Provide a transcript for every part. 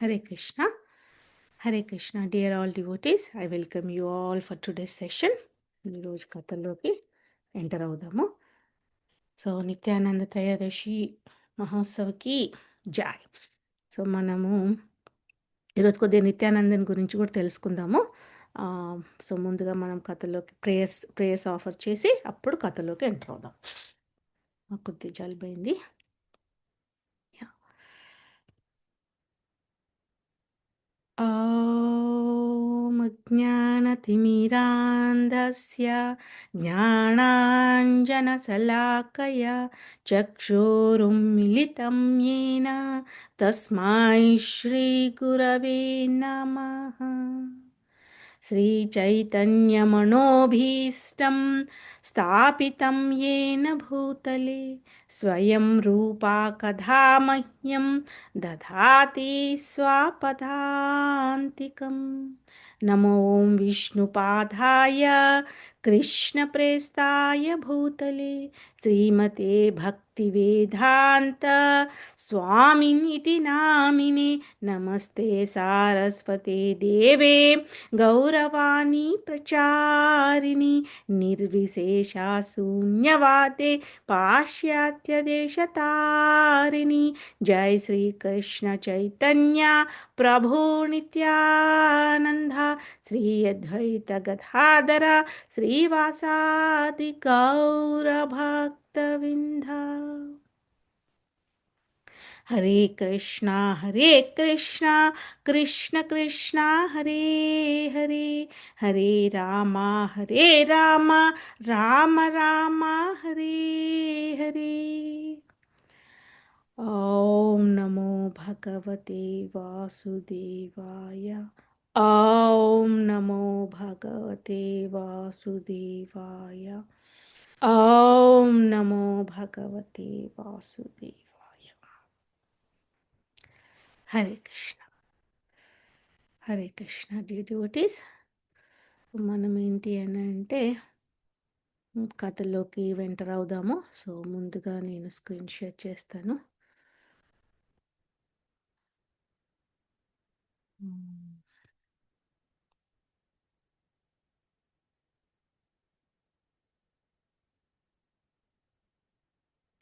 Hare Krishna. Hare Krishna, dear all devotees. I welcome you all for today's session. ఈరోజు కథల్లోకి enter అవుదాము. So Nityananda త్రయోదశి మహోత్సవ్కి Joy. So మనము ఈరోజు కొద్దిగా నిత్యానందన్ గురించి కూడా తెలుసుకుందాము. సో ముందుగా మనం కథలోకి ప్రేయర్స్ ఆఫర్ చేసి అప్పుడు కథలోకి ఎంటర్ అవుదాం. నాకు కొద్దిగా జలుబైంది. ॐ ज्ञानतिमिरान्धस्य ज्ञानाञ्जनशलाकया चक्षुरुन्मिलितं येन तस्मै श्रीगुरवे नमः। श्रीचैतन्यमनोभीष्टं स्थापितं येन भूतले स्वयं रूपा कदा मह्यं ददाति स्वापदान्तिकं। नमो विष्णुपादाय कृष्णप्रेष्ठाय भूतले श्रीमते भक्तिवेदान्त स्वामिनिति नामिने नमस्ते सारस्वते देवे गौरवाणी प्रचारिणि निर्विशेषा शून्यवादे पाश्चात्यदेशतारिणि। जय श्री कृष्ण चैतन्य प्रभु नित्यानंद श्री अद्वैत गदाधर श्रीवासादि गौर भक्तवृंद। हरे कृष्णा कृष्ण कृष्णा हरे हरे, हरे राम राम राम हरे हरे। ओम नमो भगवते वासुदेवाय। ओम नमो भगवते वासुदेवाय। ओम नमो भगवते वासुदेवाय। హరే కృష్ణ. హరే కృష్ణ డివోటీస్. మనం ఏంటి అని అంటే కథలోకి వెంటర్ అవుదాము. సో ముందుగా నేను స్క్రీన్ షేర్ చేస్తాను.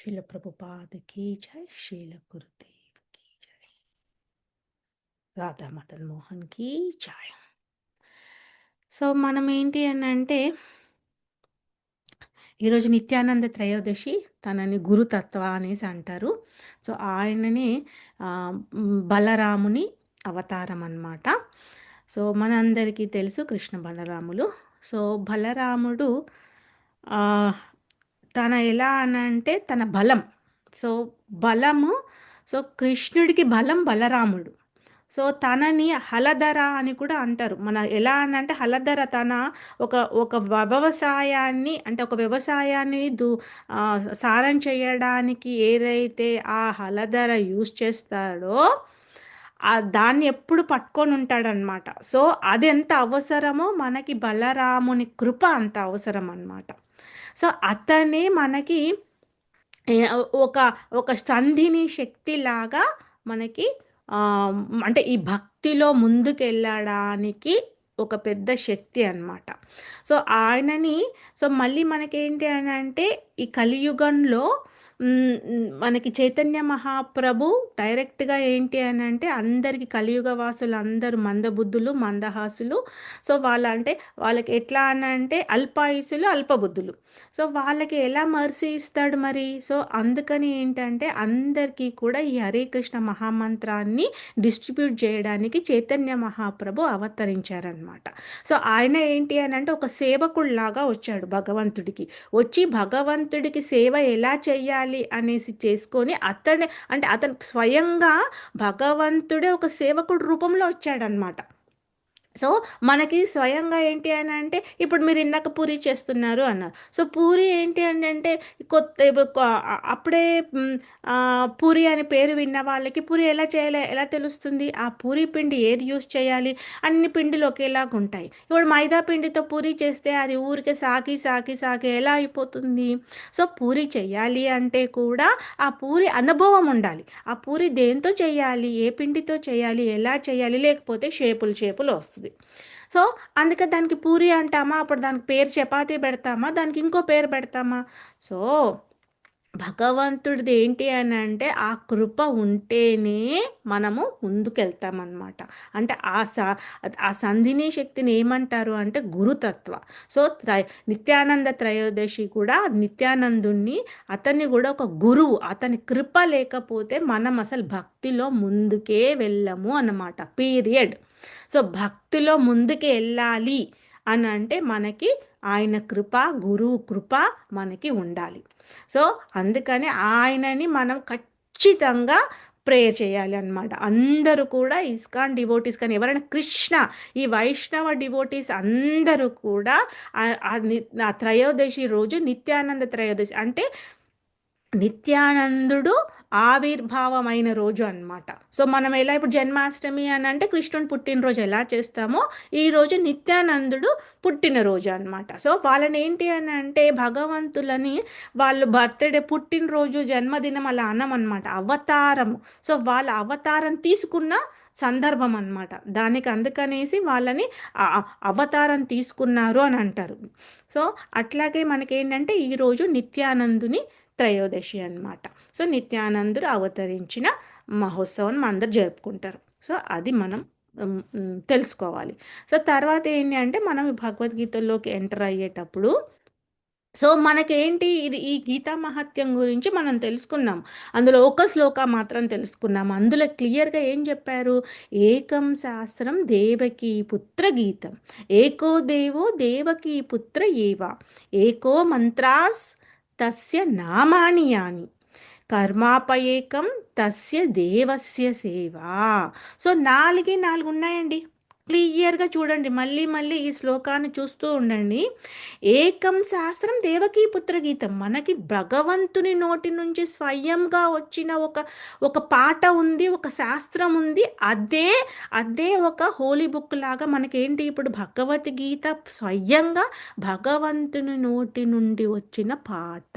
శీల ప్రభుపాదకి జై, శీల గురుదేవ్కి జై, రాధా మదన్ మోహన్కి జై. సో మనం ఏంటి అని అంటే ఈరోజు నిత్యానంద త్రయోదశి, తనని గురుతత్వ అనేసి అంటారు. సో ఆయనని బలరాముని అవతారం అన్నమాట. సో మనందరికీ తెలుసు కృష్ణ బలరాములు. సో బలరాముడు తన ఎలా అనంటే తన బలం, సో బలము, సో కృష్ణుడికి బలం బలరాముడు. సో తనని హలధర అని కూడా అంటారు. మన ఎలా అని అంటే హలధర తన ఒక ఒక వ్యవసాయాన్ని అంటే ఒక వ్యవసాయాన్ని సారం చేయడానికి ఏదైతే ఆ హలధర యూజ్ చేస్తాడో దాన్ని ఎప్పుడు పట్టుకొని ఉంటాడనమాట. సో అది ఎంత అవసరమో మనకి బలరాముని కృప అంత అవసరం అన్నమాట. సో అతనే మనకి ఒక ఒక సంధిని శక్తిలాగా మనకి అంటే ఈ భక్తిలో ముందుకెళ్ళడానికి ఒక పెద్ద శక్తి అన్నమాట. సో ఆయనని సో మళ్ళీ మనకేంటి అని అంటే ఈ కలియుగంలో మనకి చైతన్య మహాప్రభు డైరెక్ట్గా ఏంటి అని అంటే అందరికీ కలియుగ వాసులు అందరూ మందబుద్ధులు మందహాసులు. సో వాళ్ళకి ఎట్లా అని అంటే అల్పాయుసులు అల్పబుద్ధులు. సో వాళ్ళకి ఎలా మర్సీ ఇస్తాడు మరి. సో అందుకని ఏంటంటే అందరికీ కూడా ఈ హరే కృష్ణ మహామంత్రాన్ని డిస్ట్రిబ్యూట్ చేయడానికి చైతన్య మహాప్రభు అవతరించారనమాట. సో ఆయన ఏంటి అని అంటే ఒక సేవకుడిలాగా వచ్చాడు భగవంతుడికి. వచ్చి భగవంతుడికి సేవ ఎలా చెయ్యాలి అనేసి చేసుకొని అతను స్వయంగా భగవంతుడే ఒక సేవకుడు రూపంలో వచ్చాడనమాట. సో, మనకి స్వయంగా ఏంటి అనంటే, ఇప్పుడు మీరు ఇందాక పూరి చేస్తున్నారు అన్నారు. సో, పూరి ఏంటి అనంటే, కొత్త ఇప్పుడు అప్పుడే పూరి అని పేరు విన్న వాళ్ళకి పూరి ఎలా చేయాలో ఎలా తెలుస్తుంది? ఆ పూరి పిండి ఏది యూజ్ చేయాలి? అన్ని పిండిలు ఒకేలాగుంటాయి. ఇప్పుడు మైదా పిండితో పూరి చేస్తే అది ఊరికే సాకి ఎలా అయిపోతుంది? సో, పూరి చెయ్యాలి అంటే కూడా ఆ పూరి అనుభవం ఉండాలి. ఆ పూరి దేనితో చేయాలి? ఏ పిండితో చేయాలి? ఎలా చేయాలి? లేకపోతే షేపులు వస్తది. సో, అందుకే దానికి పూరి అంటామా? అప్పుడు దానికి పేరు చపాతీ పెడతామా? దానికి ఇంకో పేరు పెడతామా? సో, భగవంతుడిది ఏంటి అనంటే, ఆ కృప ఉంటేనే మనము ముందుకెళ్తామనమాట. అంటే ఆ సంధిని శక్తిని ఏమంటారు అంటే గురుతత్వ. సో, నిత్యానంద త్రయోదశి కూడా నిత్యానందుడిని అతన్ని గూడా ఒక గురువు. అతని కృప లేకపోతే మనం అసలు భక్తిలో ముందుకే వెళ్ళము అన్నమాట. పీరియడ్. సో, భక్తిలో ముందుకు ఎళ్ళాలి అనంటే మనకి ఆయన కృప, గురువు కృప మనకి ఉండాలి. సో, అందుకని ఆయనని మనం ఖచ్చితంగా ప్రేయర్ చేయాలి అన్నమాట. అందరూ కూడా ఇస్కాన్ డివోటీస్ కానీ ఎవరైనా కృష్ణ ఈ వైష్ణవ డివోటీస్ అందరూ కూడా ఆ త్రయోదశి రోజు నిత్యానంద త్రయోదశి అంటే నిత్యానందుడు ఆవిర్భావమైన రోజు అన్నమాట. సో, మనం ఎలా ఇప్పుడు జన్మాష్టమి అనంటే కృష్ణుని పుట్టినరోజు ఎలా చేస్తామో, ఈరోజు నిత్యానందుడు పుట్టినరోజు అన్నమాట. సో, వాళ్ళనేంటి అనంటే భగవంతులని వాళ్ళు బర్త్‌డే, పుట్టినరోజు, జన్మదినం అలా అనమనమాట. అవతారము. సో, వాళ్ళ అవతారం తీసుకున్న సందర్భం అన్నమాట. దానికి అందుకనేసి వాళ్ళని అవతారం తీసుకున్నారు అని అంటారు. సో, అట్లాగే మనకేంటంటే ఈరోజు నిత్యానందుని త్రయోదశి అన్నమాట. సో, నిత్యానందుడు అవతరించిన మహోత్సవం అందరూ జరుపుకుంటారు. సో, అది మనం తెలుసుకోవాలి. సో, తర్వాత ఏంటి అంటే మనం భగవద్గీతలోకి ఎంటర్ అయ్యేటప్పుడు సో, మనకేంటి ఇది ఈ గీతా మహత్యం గురించి మనం తెలుసుకున్నాం. అందులో ఒక శ్లోక మాత్రం తెలుసుకున్నాం. అందులో క్లియర్‌గా ఏం చెప్పారు? ఏకం శాస్త్రం దేవకీ పుత్ర గీతం. ఏకో దేవో దేవకీ పుత్ర ఏవ. ఏకో మంత్రాస్ తస్య నామాని యాని. కర్మాపయేకం తస్య దేవస్య సేవా. సో, నాలుగే 4 ఉన్నాయండి. క్లియర్‌గా చూడండి. మళ్ళీ మళ్ళీ ఈ శ్లోకాన్ని చూస్తూ ఉండండి. ఏకం శాస్త్రం దేవకీ పుత్ర గీతం. మనకి భగవంతుని నోటి నుంచి స్వయంగా వచ్చిన ఒక పాట ఉంది. ఒక శాస్త్రం ఉంది. అదే ఒక హోలీ బుక్ లాగా మనకేంటి ఇప్పుడు భగవద్గీత స్వయంగా భగవంతుని నోటి నుండి వచ్చిన పాట.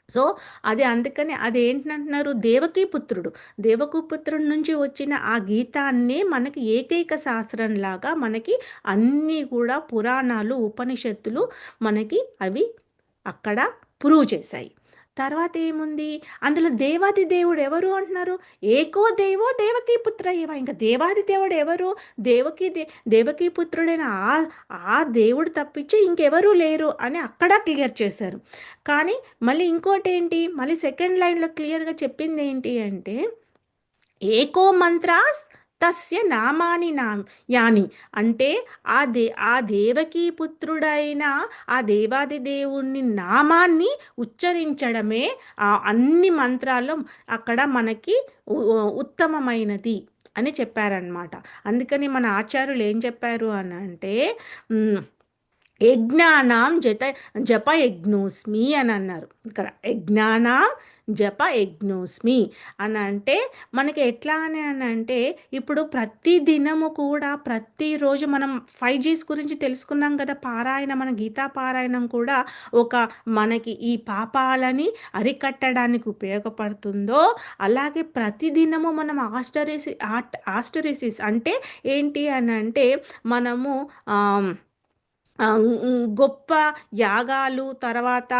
సో, అది అందుకని అదేంటంటున్నారు దేవకీపుత్రుడు. దేవకీపుత్రుడి నుంచి వచ్చిన ఆ గీతాన్నే మనకి ఏకైక శాస్త్రంలాగా మనకి అన్నీ కూడా పురాణాలు, ఉపనిషత్తులు మనకి అవి అక్కడ ప్రూవ్ చేశాయి. తర్వాత ఏముంది? అందులో దేవాది దేవుడు ఎవరు అంటున్నారు? ఏకో దేవో దేవకీ పుత్ర ఏవ. ఇంక దేవాది దేవుడు ఎవరు? దేవకీ పుత్రుడైన ఆ దేవుడు తప్పించి ఇంకెవరూ లేరు అని అక్కడ క్లియర్ చేశారు. కానీ మళ్ళీ ఇంకోటేంటి? మళ్ళీ సెకండ్ లైన్‌లో క్లియర్‌గా చెప్పిందేంటి అంటే ఏకో మంత్రాస్ తస్య నామాని యాని. అంటే ఆ దేవకీ పుత్రుడైన ఆ దేవాది దేవుని నామాన్ని ఉచ్చరించడమే అన్ని మంత్రాల్లో అక్కడ మనకి ఉత్తమమైనది అని చెప్పారనమాట. అందుకని మన ఆచార్యులు ఏం చెప్పారు అనంటే యజ్ఞానాం జప యజ్ఞోస్మి అని అన్నారు. ఇక్కడ యజ్ఞానాం జప యజ్ఞోస్మి అని అంటే మనకి ఎట్లా అని అంటే ఇప్పుడు ప్రతి దినము కూడా ప్రతిరోజు మనం 5Gs గురించి తెలుసుకున్నాం కదా. మన గీతా పారాయణం కూడా ఒక మనకి ఈ పాపాలని అరికట్టడానికి ఉపయోగపడుతుందో అలాగే ప్రతిదినము మనం ఆస్టరిసిస్ అంటే ఏంటి అని అంటే మనము గొప్ప యాగాలు తర్వాత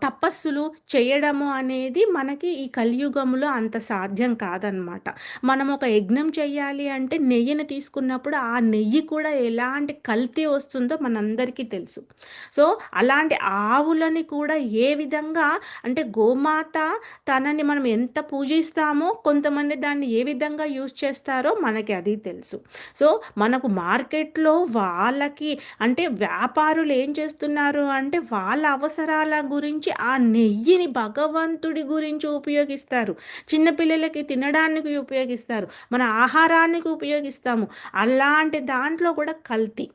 తపస్సులు చేయడము అనేది మనకి ఈ కలియుగంలో అంత సాధ్యం కాదనమాట. మనం ఒక యజ్ఞం చేయాలి అంటే నెయ్యిని తీసుకున్నప్పుడు ఆ నెయ్యి కూడా ఎలాంటి కల్తీ వస్తుందో మనందరికీ తెలుసు. సో, అలాంటి ఆవులని కూడా ఏ విధంగా అంటే గోమాత తనని మనం ఎంత పూజిస్తామో కొంతమంది దాన్ని ఏ విధంగా యూజ్ చేస్తారో మనకి అది తెలుసు. సో, మనకు మార్కెట్‌లో వాళ్ళకి అంటే వ్యాపారులు ఏం చేస్తున్నారు అంటే వాళ్ళ అవసరాల గురించి ఆ నెయ్యిని భగవంతుడి గురించి ఉపయోగిస్తారు. చిన్నపిల్లలకి తినడానికి ఉపయోగిస్తారు. మన ఆహారానికి ఉపయోగిస్తాము. అలాంటి దాంట్లో కూడా కల్తీ.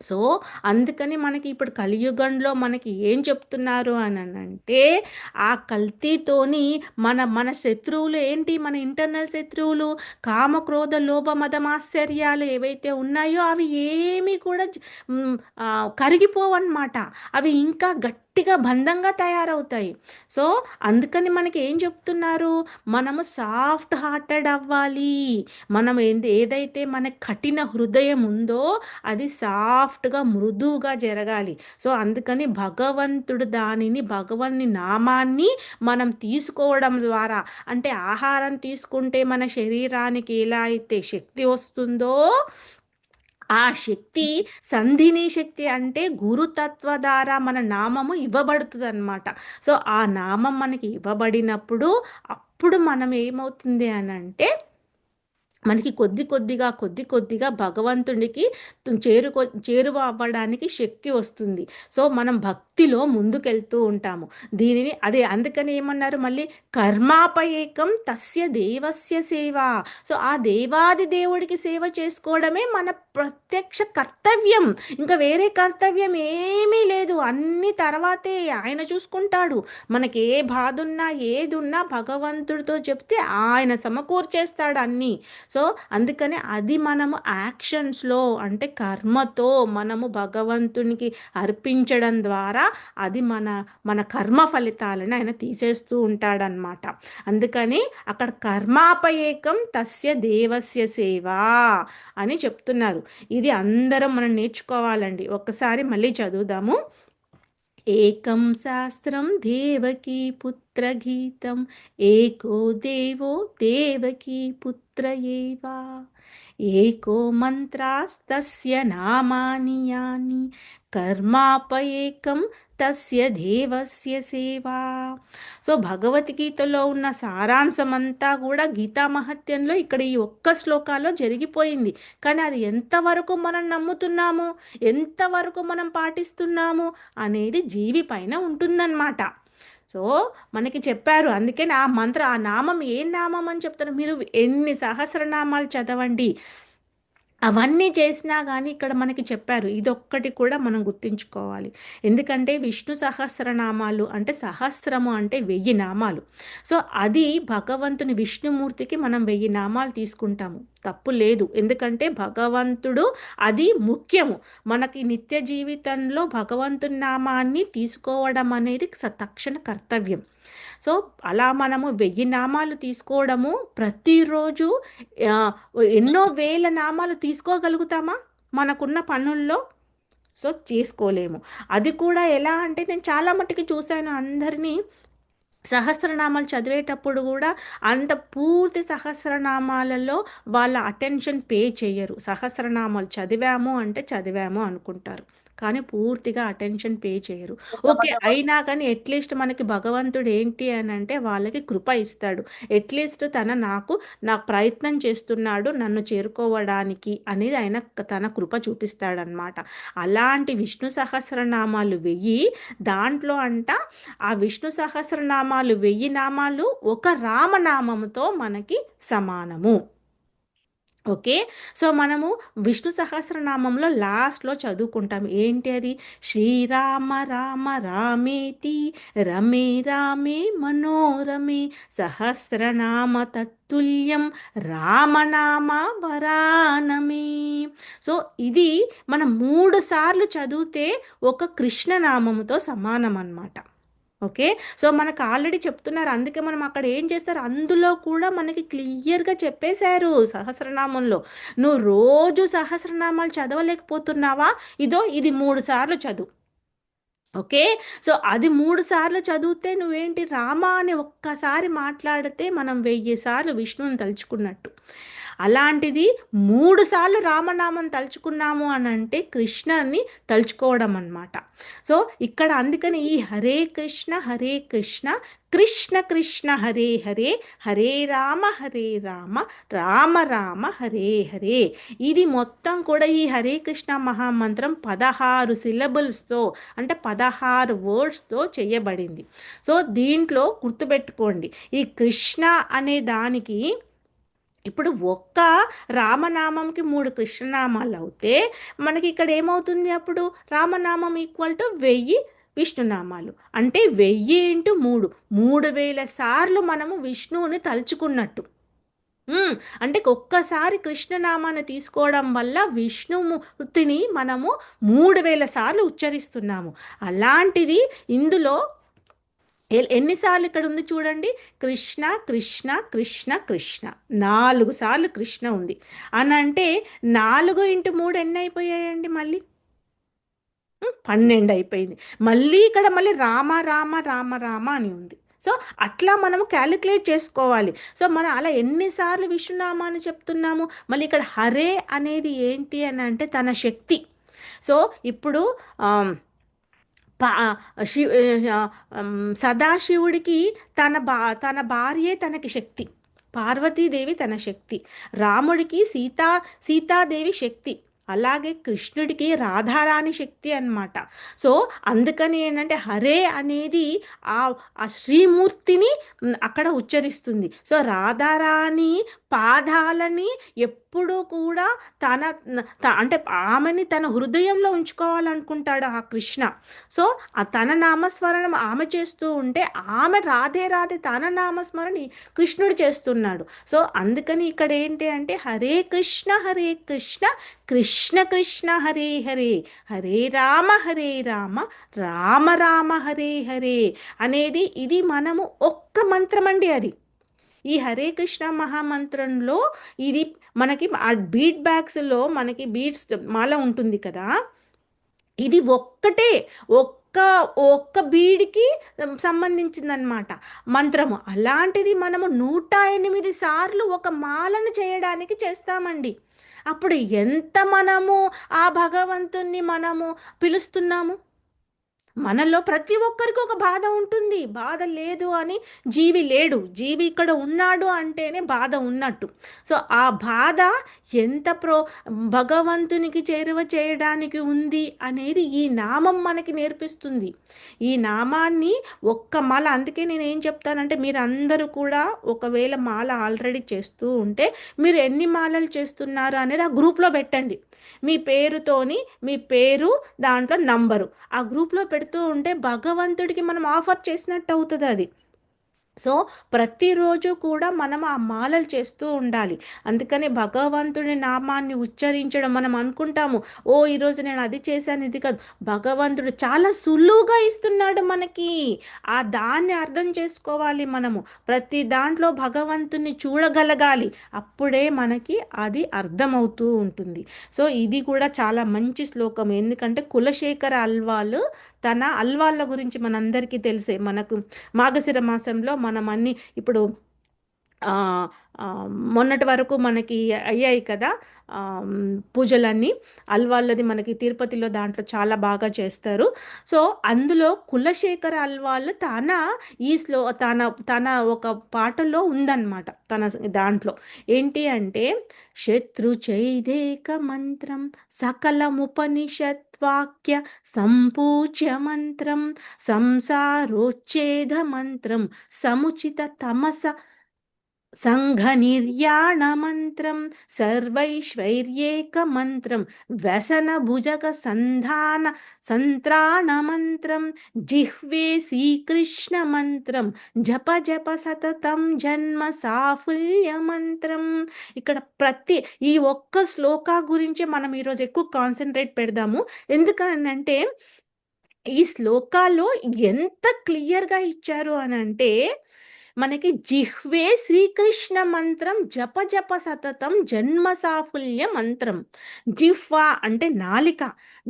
సో, అందుకని మనకి ఇప్పుడు కలియుగంలో మనకి ఏం చెప్తున్నారు అనంటే, ఆ కల్తీతోని మన శత్రువులు ఏంటి? మన ఇంటర్నల్ శత్రువులు కామ, క్రోధ, లోభ, మద, మాత్సర్యాలు ఏవైతే ఉన్నాయో అవి ఏమీ కూడా హ్మ్, కరిగిపోవన్నమాట. అవి ఇంకా గట్టిగా బంధంగా తయారవుతాయి. సో, అందుకని మనకి ఏం చెప్తున్నారు? మనము సాఫ్ట్ హార్టెడ్ అవ్వాలి. మనం ఏదైతే మన కఠిన హృదయం ఉందో అది సాఫ్ట్‌గా, మృదువుగా జరగాలి. సో, అందుకని భగవంతుడు దానిని భగవన్ని నామాన్ని మనం తీసుకోవడం ద్వారా అంటే ఆహారం తీసుకుంటే మన శరీరానికి ఎలా అయితే శక్తి వస్తుందో, ఆ శక్తి సంధిని శక్తి అంటే గురుతత్వ ద్వారా మన నామము ఇవ్వబడుతుందన్నమాట. సో, ఆ నామం మనకి ఇవ్వబడినప్పుడు అప్పుడు మనం ఏమవుతుంది అనంటే మనకి కొద్ది కొద్దిగా భగవంతునికి చేరువ అవ్వడానికి శక్తి వస్తుంది. సో, మనం భక్తిలో ముందుకెళ్తూ ఉంటాము. దీనిని అదే అందుకని ఏమన్నారు మళ్ళీ కర్మాపయేకం తస్య దేవస్య సేవ. సో, ఆ దేవాది దేవుడికి సేవ చేసుకోవడమే మన ప్రత్యక్ష కర్తవ్యం. ఇంకా వేరే కర్తవ్యం ఏమీ లేదు. అన్ని తర్వాతే ఆయన చూసుకుంటాడు. మనకి ఏ బాధున్నా, ఏదున్నా భగవంతుడితో చెప్తే ఆయన సమకూర్చేస్తాడు అన్నీ. సో, అందుకని అది మనము యాక్షన్స్‌లో అంటే కర్మతో మనము భగవంతునికి అర్పించడం ద్వారా అది మన కర్మ ఫలితాలను ఆయన తీసేస్తూ ఉంటాడనమాట. అందుకని అక్కడ కర్మాపయేకం తస్య దేవస్య సేవా అని చెప్తున్నారు. ఇది అందరం మనం నేర్చుకోవాలండి. ఒక్కసారి మళ్ళీ చదువుదాము. ఏకం శాస్త్రం దేవకీ పుత్రగీతం ఏకో దేవో దేవకీ పుత్ర ఏవ ఏకో మంత్రాస్తస్య నామాని యాని కర్మాపయేకం తస్య దేవస్య సేవా. సో, భగవద్గీతలో ఉన్న సారాంశమంతా కూడా గీతా మహత్యంలో ఇక్కడ ఈ ఒక్క శ్లోకాల్లో జరిగిపోయింది. కానీ అది ఎంతవరకు మనం నమ్ముతున్నాము, ఎంతవరకు మనం పాటిస్తున్నాము అనేది జీవి పైన ఉంటుందన్నమాట. సో, మనకి చెప్పారు. అందుకని ఆ నామం ఏ నామం అని చెప్తారు? మీరు ఎన్ని సహస్రనామాలు చదవండి. అవన్నీ చేసినా గానీ ఇక్కడ మనకి చెప్పారు. ఇదొక్కటి కూడా మనం గుర్తుంచుకోవాలి. ఎందుకంటే విష్ణు సహస్రనామాలు అంటే సహస్రము అంటే 1000 నామాలు. సో, అది భగవంతుని విష్ణుమూర్తికి మనం 1000 నామాలు తీసుకుంటాము. తప్పు లేదు. ఎందుకంటే భగవంతుడు అది ముఖ్యము. మనకి నిత్య జీవితంలో భగవంతుని నామాన్ని తీసుకోవడం అనేది తక్షణ కర్తవ్యం. సో, అలా మనము 1000 నామాలు తీసుకోవడము ప్రతిరోజు ఆహ్, ఎన్నో వేల నామాలు తీసుకోగలుగుతామా? మనకున్న పనుల్లో? సో, చేసుకోలేము. అది కూడా ఎలా అంటే నేను చాలా మట్టుకు చూశాను అందరినీ సహస్రనామాలు చదివేటప్పుడు గూడా అంత పూర్తి సహస్రనామాలలో వాళ్ళ అటెన్షన్ పే చెయ్యరు. సహస్రనామాలు చదివాము అంటే చదివాము అనుకుంటారు. కానీ పూర్తిగా అటెన్షన్ పే చేయరు. ఓకే. అయినా కానీ అట్‌లీస్ట్ మనకి భగవంతుడు ఏంటి అనంటే వాళ్ళకి కృప ఇస్తాడు. అట్‌లీస్ట్ నాకు ప్రయత్నం చేస్తున్నాడు నన్ను చేరుకోవడానికి అనేది ఆయన తన కృప చూపిస్తాడనమాట. అలాంటి విష్ణు సహస్రనామాలు 1000 దాంట్లో ఆ విష్ణు సహస్రనామాలు 1000 నామాలు ఒక రామనామముతో మనకి సమానము. ఓకే. సో, మనము విష్ణు సహస్రనామంలో లాస్ట్‌లో చదువుకుంటాం. ఏంటి అది? శ్రీరామ రామ రామేతి రమే రామే మనోరమే సహస్రనామ తత్తుల్యం రామనామ వరానమే. సో, ఇది మనం 3 సార్లు చదివితే ఒక కృష్ణనామముతో సమానం అన్నమాట. ఓకే. సో, మనకు ఆల్రెడీ చెప్తున్నారు. అందుకే మనం అక్కడ ఏం చేస్తారు, అందులో కూడా మనకి క్లియర్‌గా చెప్పేశారు సహస్రనామంలో. నువ్వు రోజు సహస్రనామాలు చదవలేకపోతున్నావా? ఇది 3 సార్లు చదువు. ఓకే. సో, అది 3 సార్లు చదివితే నువ్వేంటి రామ అని ఒక్కసారి మాట్లాడితే మనం 1000 సార్లు విష్ణువుని తలుచుకున్నట్టు. అలాంటిది 3 సార్లు రామనామం తలుచుకున్నాము అని అంటే కృష్ణని తలుచుకోవడం అన్నమాట. సో ఇక్కడ అందుకని ఈ హరే కృష్ణ కృష్ణ కృష్ణ హరే హరే, హరే రామ రామ రామ హరే హరే. ఇది మొత్తం కూడా ఈ హరే కృష్ణ మహామంత్రం 16 సిలబుల్స్తో అంటే 16 వర్డ్స్తో చేయబడింది. సో దీంట్లో గుర్తుపెట్టుకోండి, ఈ కృష్ణ అనే దానికి ఇప్పుడు ఒక్క రామనామంకి 3 కృష్ణనామాలు అవుతే మనకి ఇక్కడ ఏమవుతుంది, అప్పుడు రామనామం ఈక్వల్ టు 1000 విష్ణునామాలు. అంటే 1000 ఇంటూ 3, 3000 సార్లు మనము విష్ణువుని తలుచుకున్నట్టు. అంటే ఒక్కసారి కృష్ణనామాన్ని తీసుకోవడం వల్ల విష్ణుమూర్తిని మనము 3000 సార్లు ఉచ్చరిస్తున్నాము. అలాంటిది ఇందులో ఎన్నిసార్లు ఇక్కడ ఉంది చూడండి, కృష్ణ కృష్ణ కృష్ణ కృష్ణ 4 సార్లు కృష్ణ ఉంది అని అంటే 4 ఇంటూ 3 ఎన్ని అయిపోయాయండి, మళ్ళీ 12 అయిపోయింది. మళ్ళీ ఇక్కడ మళ్ళీ రామ రామ రామ రామ అని ఉంది. సో అట్లా మనము క్యాలిక్యులేట్ చేసుకోవాలి. సో మనం అలా ఎన్నిసార్లు విష్ణునామాన్ని చెప్తున్నాము. మళ్ళీ ఇక్కడ హరే అనేది ఏంటి అని అంటే తన శక్తి. సో ఇప్పుడు సదాశివుడికి తన భార్యే తనకి శక్తి, పార్వతీదేవి తన శక్తి. రాముడికి సీతాదేవి శక్తి. అలాగే కృష్ణుడికి రాధారాణి శక్తి అన్నమాట. సో అందుకని ఏంటంటే హరే అనేది ఆ శ్రీమూర్తిని అక్కడ ఉచ్చరిస్తుంది. సో రాధారాణి పాదాలని ఎప్పుడూ కూడా అంటే ఆమెని తన హృదయంలో ఉంచుకోవాలనుకుంటాడు ఆ కృష్ణ. సో తన నామస్మరణం ఆమె చేస్తూ ఉంటే ఆమె రాధే రాధే తన నామస్మరణ కృష్ణుడు చేస్తున్నాడు. సో అందుకని ఇక్కడ ఏంటి అంటే హరే కృష్ణ కృష్ణ కృష్ణ హరే హరే, హరే రామ రామ రామ హరే హరే అనేది ఇది మనము ఒక్క మంత్రం అండి. అది ఈ హరే కృష్ణ మహామంత్రంలో ఇది మనకి ఆ బీట్ బ్యాగ్స్లో మనకి బీట్స్ మాల ఉంటుంది కదా, ఇది ఒక్క బీడికి సంబంధించిందనమాట మంత్రము. అలాంటిది మనము 108 సార్లు ఒక మాలను చేయడానికి చేస్తామండి. అప్పుడు ఎంత మనము ఆ భగవంతుణ్ణి మనము పిలుస్తున్నాము. మనలో ప్రతి ఒక్కరికి ఒక బాధ ఉంటుంది. బాధ లేదు అని జీవి లేడు. జీవి ఇక్కడ ఉన్నాడు అంటేనే బాధ ఉన్నట్టు. సో ఆ బాధ ఎంత భగవంతునికి చేరువ చేయడానికి ఉంది అనేది ఈ నామం మనకి నేర్పిస్తుంది. ఈ నామాన్ని ఒక్క మాల, అందుకే నేను ఏం చెప్తానంటే మీరు అందరూ కూడా ఒకవేళ మాల ఆల్రెడీ చేస్తూ ఉంటే మీరు ఎన్ని మాలలు చేస్తున్నారు అనేది ఆ గ్రూప్లో పెట్టండి. మీ పేరుతోని మీ పేరు దాంట్లో నంబరు ఆ గ్రూప్లో పెడుతూ ఉంటే భగవంతుడికి మనం ఆఫర్ చేసినట్టు అవుతుంది అది. సో ప్రతిరోజు కూడా మనం ఆ మాలలు చేస్తూ ఉండాలి. అందుకని భగవంతుడి నామాన్ని ఉచ్చరించడం మనం అనుకుంటాము, ఓ ఈరోజు నేను అది చేశాను ఇది కాదు. భగవంతుడు చాలా సులువుగా ఇస్తున్నాడు మనకి. ఆ దాన్ని అర్థం చేసుకోవాలి. మనము ప్రతి దాంట్లో భగవంతుని చూడగలగాలి. అప్పుడే మనకి అది అర్థమవుతూ ఉంటుంది. సో ఇది కూడా చాలా మంచి శ్లోకం. ఎందుకంటే కులశేఖర అల్వాలు తన అల్వాళ్ళ గురించి మనందరికీ తెలిసే, మనకు మాఘశిర మాసంలో మనం అన్ని ఇప్పుడు మొన్నటి వరకు మనకి అయ్యాయి కదా పూజలన్నీ. అల్వాళ్ళది మనకి తిరుపతిలో దాంట్లో చాలా బాగా చేస్తారు. సో అందులో కులశేఖర అల్వాళ్ళు తన ఒక పాటలో ఉందన్నమాట. తన దాంట్లో ఏంటి అంటే శత్రుచైదేక మంత్రం సకలముపనిషత్వాక్య సంపూజ్య మంత్రం సంసారోచ్ఛేద మంత్రం సముచిత తమస సంఘ నిర్యాణ మంత్రం సర్వైశ్వర్యేక మంత్రం వ్యసన భుజగ సంత్రాణ మంత్రం జిహ్వే శ్రీకృష్ణ మంత్రం జప జప సతతం జన్మ సాఫల్య మంత్రం. ఇక్కడ ఈ ఒక్క శ్లోక గురించి మనం ఈరోజు ఎక్కువ కాన్సన్ట్రేట్ పెడదాము. ఎందుకనంటే ఈ శ్లోకాల్లో ఎంత క్లియర్గా ఇచ్చారు అని అంటే మనకి జిహ్వే శ్రీకృష్ణ మంత్రం జప జప సతతం జన్మ సాఫల్య మంత్రం. జిహ్వ అంటే నాలిక.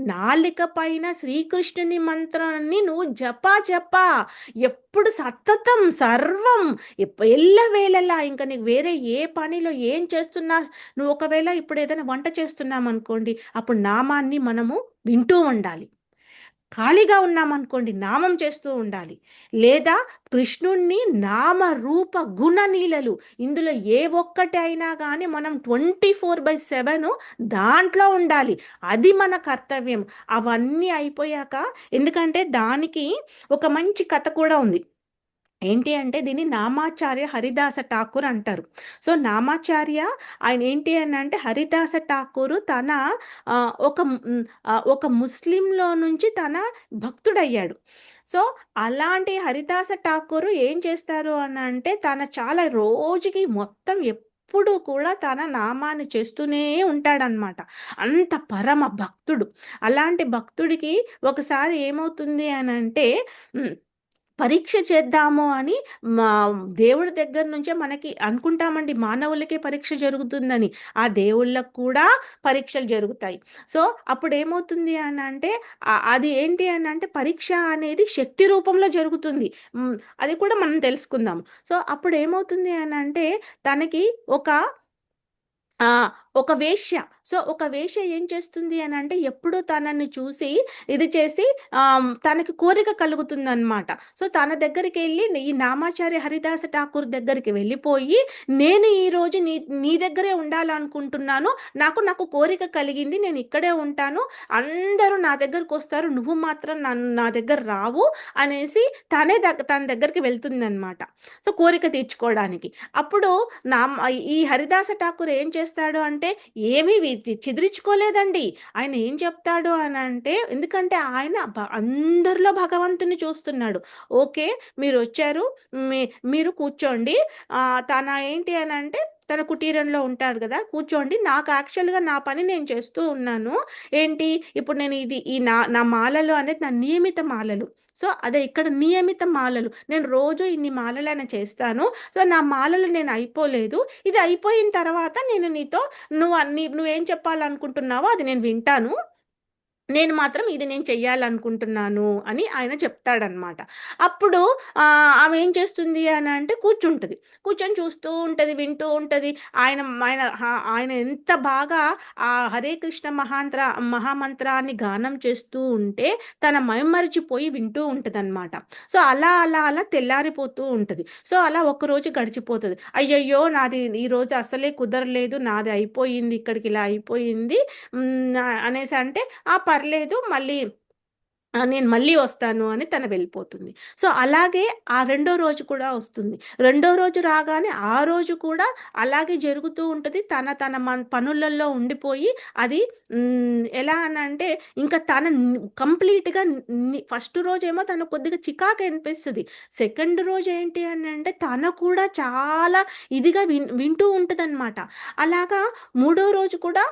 నాలిక పైన శ్రీకృష్ణుని మంత్రాన్ని నువ్వు జప జప ఎప్పుడు సతతం సర్వం ఎల్లవేళలా ఇంకా నీకు వేరే ఏ పనిలో ఏం చేస్తున్నా, నువ్వు ఒకవేళ ఇప్పుడు ఏదైనా వంట చేస్తున్నామనుకోండి, అప్పుడు నామాన్ని మనము వింటూ ఉండాలి. ఖాళీగా ఉన్నామనుకోండి నామం చేస్తూ ఉండాలి. లేదా కృష్ణుణ్ణి నామ రూప గుణ నీలలు ఇందులో ఏ ఒక్కటి అయినా కానీ మనం 24/7 దాంట్లో ఉండాలి. అది మన కర్తవ్యం. అవన్నీ అయిపోయాక, ఎందుకంటే దానికి ఒక మంచి కథ కూడా ఉంది. ఏంటి అంటే దీన్ని నామాచార్య హరిదాస ఠాకూర్ అంటారు. సో నామాచార్య ఆయన ఏంటి అని అంటే హరిదాస ఠాకూరు తన ఒక ముస్లింలో నుంచి తన భక్తుడయ్యాడు. సో అలాంటి హరిదాస ఠాకూరు ఏం చేస్తారు అని అంటే తన చాలా రోజుకి మొత్తం ఎప్పుడు కూడా తన నామాన్ని చేస్తూనే ఉంటాడనమాట. అంత పరమ భక్తుడు. అలాంటి భక్తుడికి ఒకసారి ఏమవుతుంది అని అంటే పరీక్ష చేద్దాము అని మా దేవుడి దగ్గర నుంచే మనకి అనుకుంటామండి మానవులకే పరీక్ష జరుగుతుందని. ఆ దేవుళ్ళకి కూడా పరీక్షలు జరుగుతాయి. సో అప్పుడేమవుతుంది అని అంటే అది ఏంటి అని అంటే పరీక్ష అనేది శక్తి రూపంలో జరుగుతుంది. అది కూడా మనం తెలుసుకుందాం. సో అప్పుడేమవుతుంది అని అంటే తనకి ఒక ఆ! ఒక వేశ్య. సో, ఒక వేశ్య ఏం చేస్తుంది అనంటే, ఎప్పుడూ తనని చూసి, ఇది చేసి తనకి కోరిక కలుగుతుందనమాట. సో, తన దగ్గరికెళ్ళి ఈ నామాచార్య హరిదాస ఠాకూర్ దగ్గరికి వెళ్ళిపోయి, నేను ఈరోజు నీ దగ్గరే ఉండాలనుకుంటున్నాను. నాకు కోరిక కలిగింది. నేను ఇక్కడే ఉంటాను. అందరూ నా దగ్గరకొస్తారు. నువ్వు మాత్రం నా దగ్గర రావు అనేసి తన దగ్గరికి వెళ్తుందనమాట. సో, కోరిక తీర్చుకోవడానికి. అప్పుడు నామ్ ఈ హరిదాస ఠాకూర్ ఏం చేస్తాడు అంటే, ఏమీ చిదిరించుకోలేదండి. ఆయన ఏం చెప్తాడు అనంటే, ఎందుకంటే ఆయన అందరిలో భగవంతుని చూస్తున్నాడు. ఓకే. మీరొచ్చారు. మీ మీరు కూర్చోండి. తన ఏంటి అనంటే, తన కుటీరంలో ఉంటారు గదా! కూర్చోండి. నాకు యాక్చువల్‌గా నా పని నేను చేస్తూ ఉన్నాను. ఏంటి ఇప్పుడు నేను ఈ నా మాలలు అనేది నా నియమిత మాలలు. సో, అదే ఇక్కడ నియమిత మాలలు. నేను రోజు ఇన్ని మాలలైనా చేస్తాను. సో, నా మాలలు నేను అయిపోలేదు. ఇది అయిపోయిన తర్వాత నేను నీతో నువ్వేం చెప్పాలనుకుంటున్నావో అది నేను వింటాను. నేను మాత్రం ఇది నేను చెయ్యాలనుకుంటున్నాను అని ఆయన చెప్తాడనమాట. అప్పుడు ఆమె ఏం చేస్తుంది అని అంటే కూర్చుంటది. కూర్చొని చూస్తూ ఉంటది, వింటూ ఉంటది. ఆయన ఆయన ఆయన ఎంత బాగా ఆ హరే కృష్ణ మహామంత్రాన్ని గానం చేస్తూ ఉంటే తన మైమరిచిపోయి వింటూ ఉంటదనమాట. సో, అలా తెల్లారిపోతూ ఉంటది. సో, అలా ఒకరోజు గడిచిపోతది. అయ్యయ్యో! నాది ఈరోజు అస్సలే కుదరలేదు. నాది అయిపోయింది. ఇక్కడికి ఇలా అయిపోయింది. అనేసి అంటే పర్లేదు మళ్ళీ నేను మళ్ళీ వస్తాను అని తను వెళ్ళిపోతుంది. సో, అలాగే ఆ రెండో రోజు కూడా వస్తుంది. రెండో రోజు రాగానే ఆ రోజు కూడా అలాగే జరుగుతూ ఉంటది. తన పనులలో ఉండిపోయి అది ఎలా అనంటే ఇంకా కంప్లీట్‌గా ఫస్ట్ రోజేమో తను కొద్దిగా చికాకు అనిపిస్తది. సెకండ్ రోజు ఏంటి అనంటే తను కూడా చాలా ఇదిగా వింటూ ఉంటదనమాట. అలాగా మూడో రోజు కూడా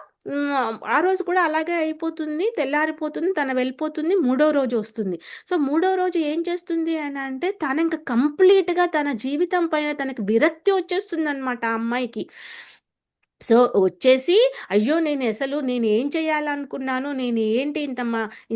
ఆ రోజు కూడా అలాగే అయిపోతుంది. తెల్లారిపోతుంది. తను వెళ్ళిపోతుంది. మూడో రోజు వస్తుంది. సో, మూడో రోజు ఏం చేస్తుంది అనంటే తనింక కంప్లీట్‌గా తన జీవితం పైన తనకి విరక్తి వచ్చేస్తుందనమాట ఆ అమ్మాయికి. సో, వచ్చేసి అయ్యో! నేనేం చేయాలనుకున్నాను? నేనేంటి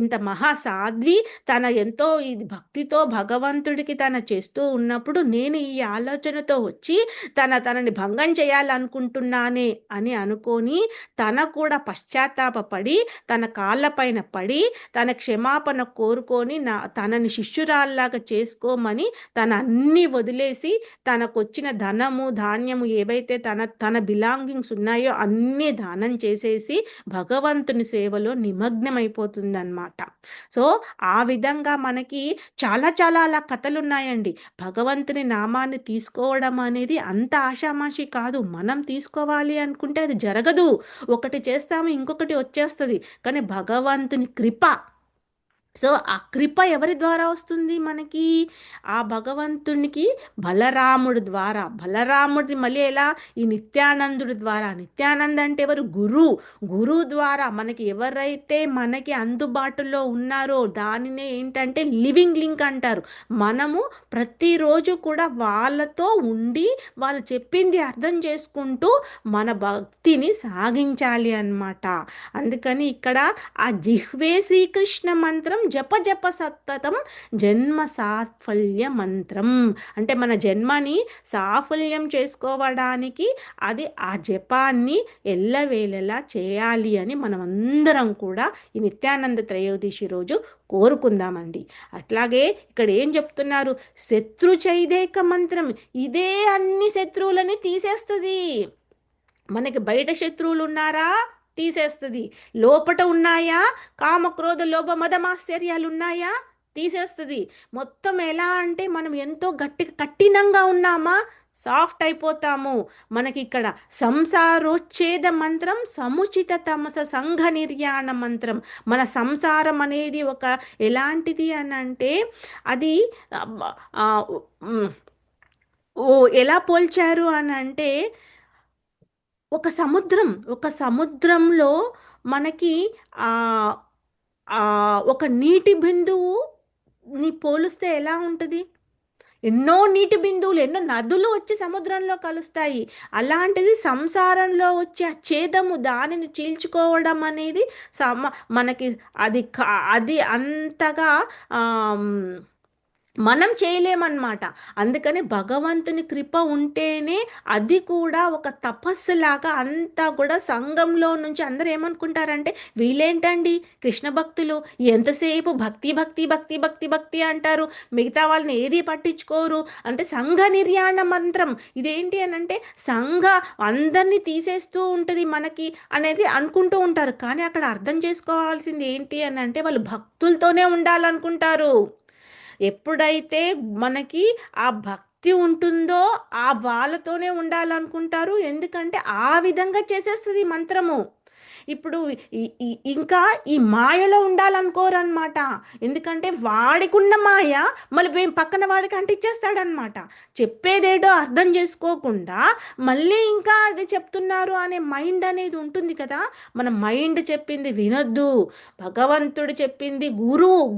ఇంత మహా సాధ్వి తన ఎంతో ఇది భక్తితో భగవంతుడికి తన చేస్తూ ఉన్నప్పుడు నేను ఈ ఆలోచనతో వచ్చి తనని భంగం చేయాలనుకుంటున్నానే అని అనుకోని తన కూడా పశ్చాత్తాపపడి తన కాళ్ళ పైన పడి తన క్షమాపణ కోరుకొని తనని శిష్యురాల్లాగా చేసుకోమని అన్నీ వదిలేసి తనకొచ్చిన ధనము, ధాన్యము ఏవైతే తన బిలాంగింగ్స్ ఉన్నాయో అన్నీ దానం చేసేసి భగవంతుని సేవలో నిమగ్నమైపోతుందన్నమాట. సో, ఆ విధంగా మనకి చాలా అలా కథలున్నాయండి. భగవంతుని నామాన్ని తీసుకోవడం అనేది అంత ఆషామాషి కాదు. మనం తీసుకోవాలి అనుకుంటే అది జరగదు. ఒకటి చేస్తాము ఇంకొకటి వచ్చేస్తది. కానీ భగవంతుని కృప సో ఆ కృప ఎవరి ద్వారా వస్తుంది మనకి? ఆ భగవంతునికి బలరాముడి ద్వారా. బలరాముడి మళ్ళీ ఎలా? ఈ నిత్యానందుడి ద్వారా. నిత్యానంద అంటే ఎవరు? గురువు ద్వారా మనకి ఎవరైతే మనకి అందుబాటులో ఉన్నారో దానినే ఏంటంటే లివింగ్ లింక్ అంటారు. మనము ప్రతిరోజు కూడా వాళ్ళతో ఉండి వాళ్ళు చెప్పింది అర్థం చేసుకుంటూ మన భక్తిని సాగించాలి అన్నమాట. అందుకని ఇక్కడ ఆ జిహ్వే శ్రీకృష్ణ మంత్రం జప జప సత్తతం జన్మ సాఫల్య మంత్రం. అంటే మన జన్మని సాఫల్యం చేసుకోవడానికి అది ఆ జపాన్ని ఎల్లవేళలా చేయాలి అని మనమందరం కూడా ఈ నిత్యానంద త్రయోదశి రోజు కోరుకుందామండి. అట్లాగే ఇక్కడ ఏం చెప్తున్నారు? శత్రు చైదేక మంత్రం. ఇదే అన్ని శత్రువులని తీసేస్తుంది. మనకి బయట శత్రువులు ఉన్నారా? తీసేస్తుంది. లోపట ఉన్నాయా? కామక్రోధ లోభ మదమాశ్చర్యాలు ఉన్నాయా? తీసేస్తుంది. మొత్తం ఎలా అంటే మనం ఎంతో కఠినంగా ఉన్నామా? సాఫ్ట్ అయిపోతాము. మనకి ఇక్కడ సంసారోచ్ఛేద మంత్రం, సముచిత తమస సంఘ నిర్యాణ మంత్రం. మన సంసారం అనేది ఒక ఎలాంటిది అని అంటే అది ఆ, ఉమ్, ఓ ఎలా పోల్చారు అని అంటే ఒక సముద్రంలో మనకి ఆ ఆ ఒక నీటి బిందువు ని పోలిస్తే ఎలా ఉంటుంది? ఎన్నో నీటి బిందువులు, ఎన్నో నదులు వచ్చి సముద్రంలో కలుస్తాయి. అలాంటిది సంసారంలో వచ్చే ఆ ఛేదము, దానిని చీల్చుకోవడం అనేది మనకి అది అంతగా ఆమ్, మనం చేయలేమన్నమాట. అందుకని భగవంతుని కృప ఉంటేనే అది కూడా ఒక తపస్సులాగా అంతా కూడా సంఘంలో నుంచి అందరూ ఏమనుకుంటారంటే వీళ్ళేంటండి కృష్ణ భక్తులు, ఎంతసేపు భక్తి భక్తి భక్తి భక్తి భక్తి అంటారు, మిగతా వాళ్ళని ఏది పట్టించుకోరు అంటే సంఘ నిర్యాణ మంత్రం. ఇదేంటి అని అంటే సంఘ అందరినీ తీసేస్తూ ఉంటుంది మనకి అనేది అనుకుంటూ ఉంటారు. కానీ అక్కడ అర్థం చేసుకోవాల్సింది ఏంటి అని అంటే వాళ్ళు భక్తులతోనే ఉండాలనుకుంటారు. ఎప్పుడైతే మనకి ఆ భక్తి ఉంటుందో ఆ వాళ్ళతోనే ఉండాలనుకుంటారు. ఎందుకంటే ఆ విధంగా చేసేస్తుంది ఈ మంత్రము. ఇప్పుడు ఇంకా ఈ మాయలో ఉండాలనుకోరనమాట. ఎందుకంటే వాడికున్న మాయ మళ్ళీ పక్కన వాడికి అంటిచ్చేస్తాడనమాట. చెప్పేదేటో అర్థం చేసుకోకుండా మళ్ళీ ఇంకా అది చెప్తున్నారు అనే మైండ్ అనేది ఉంటుంది కదా. మన మైండ్ చెప్పింది వినొద్దు. భగవంతుడు చెప్పింది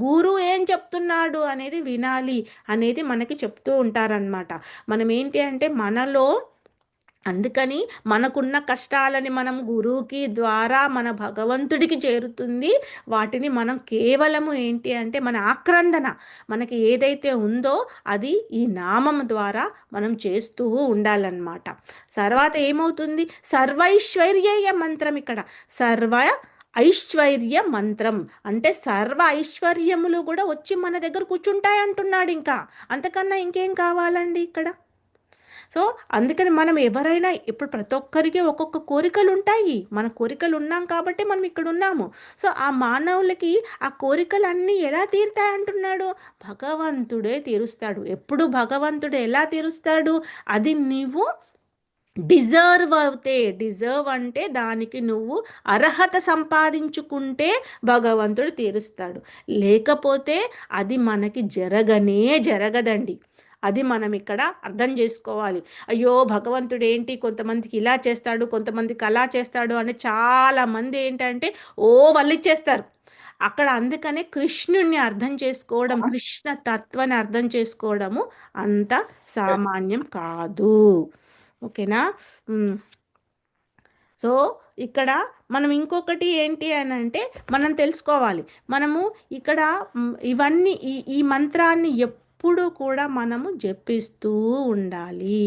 గురు ఏం చెప్తున్నాడు అనేది వినాలి అనేది మనకి చెప్తూ ఉంటారనమాట. మనం ఏంటి అంటే మనలో అందుకని మనకున్న కష్టాలని మనం గురువుకి ద్వారా మన భగవంతుడికి చేరుతుంది. వాటిని మనం కేవలము ఏంటి అంటే మన ఆక్రందన మనకి ఏదైతే ఉందో అది ఈ నామం ద్వారా మనం చేస్తూ ఉండాలన్నమాట. తర్వాత ఏమవుతుంది? సర్వైశ్వర్య మంత్రం. ఇక్కడ సర్వ ఐశ్వర్య మంత్రం అంటే సర్వ ఐశ్వర్యములు కూడా వచ్చి మన దగ్గర కూర్చుంటాయి అంటున్నాడు. ఇంకా అంతకన్నా ఇంకేం కావాలండి ఇక్కడ? సో అందుకని మనం ఎవరైనా ఇప్పుడు ప్రతి ఒక్కరికి ఒక్కొక్క కోరికలు ఉంటాయి. మన కోరికలు ఉన్నాం కాబట్టి మనం ఇక్కడ ఉన్నాము. సో ఆ మానవులకి ఆ కోరికలన్నీ ఎలా తీరుతాయి అంటున్నాడు? భగవంతుడే తీరుస్తాడు. ఎప్పుడు భగవంతుడు ఎలా తీరుస్తాడు? అది నీవు డిజర్వ్ అంటే దానికి నువ్వు అర్హత సంపాదించుకుంటే భగవంతుడు తీరుస్తాడు. లేకపోతే అది మనకి జరగదండి. అది మనం ఇక్కడ అర్థం చేసుకోవాలి. అయ్యో భగవంతుడు ఏంటి కొంతమందికి ఇలా చేస్తాడు, కొంతమందికి అలా చేస్తాడు అని చాలామంది ఏంటంటే వల్లిచ్చేస్తారు అక్కడ. అందుకనే కృష్ణుణ్ణి అర్థం చేసుకోవడం, కృష్ణ తత్వాన్ని అర్థం చేసుకోవడము అంత సామాన్యం కాదు. ఓకేనా? సో ఇక్కడ మనం ఇంకొకటి ఏంటి అని అంటే మనం తెలుసుకోవాలి. మనము ఇక్కడ ఇవన్నీ ఈ మంత్రాన్ని ఎప్పుడు కూడా మనము జపిస్తూ ఉండాలి.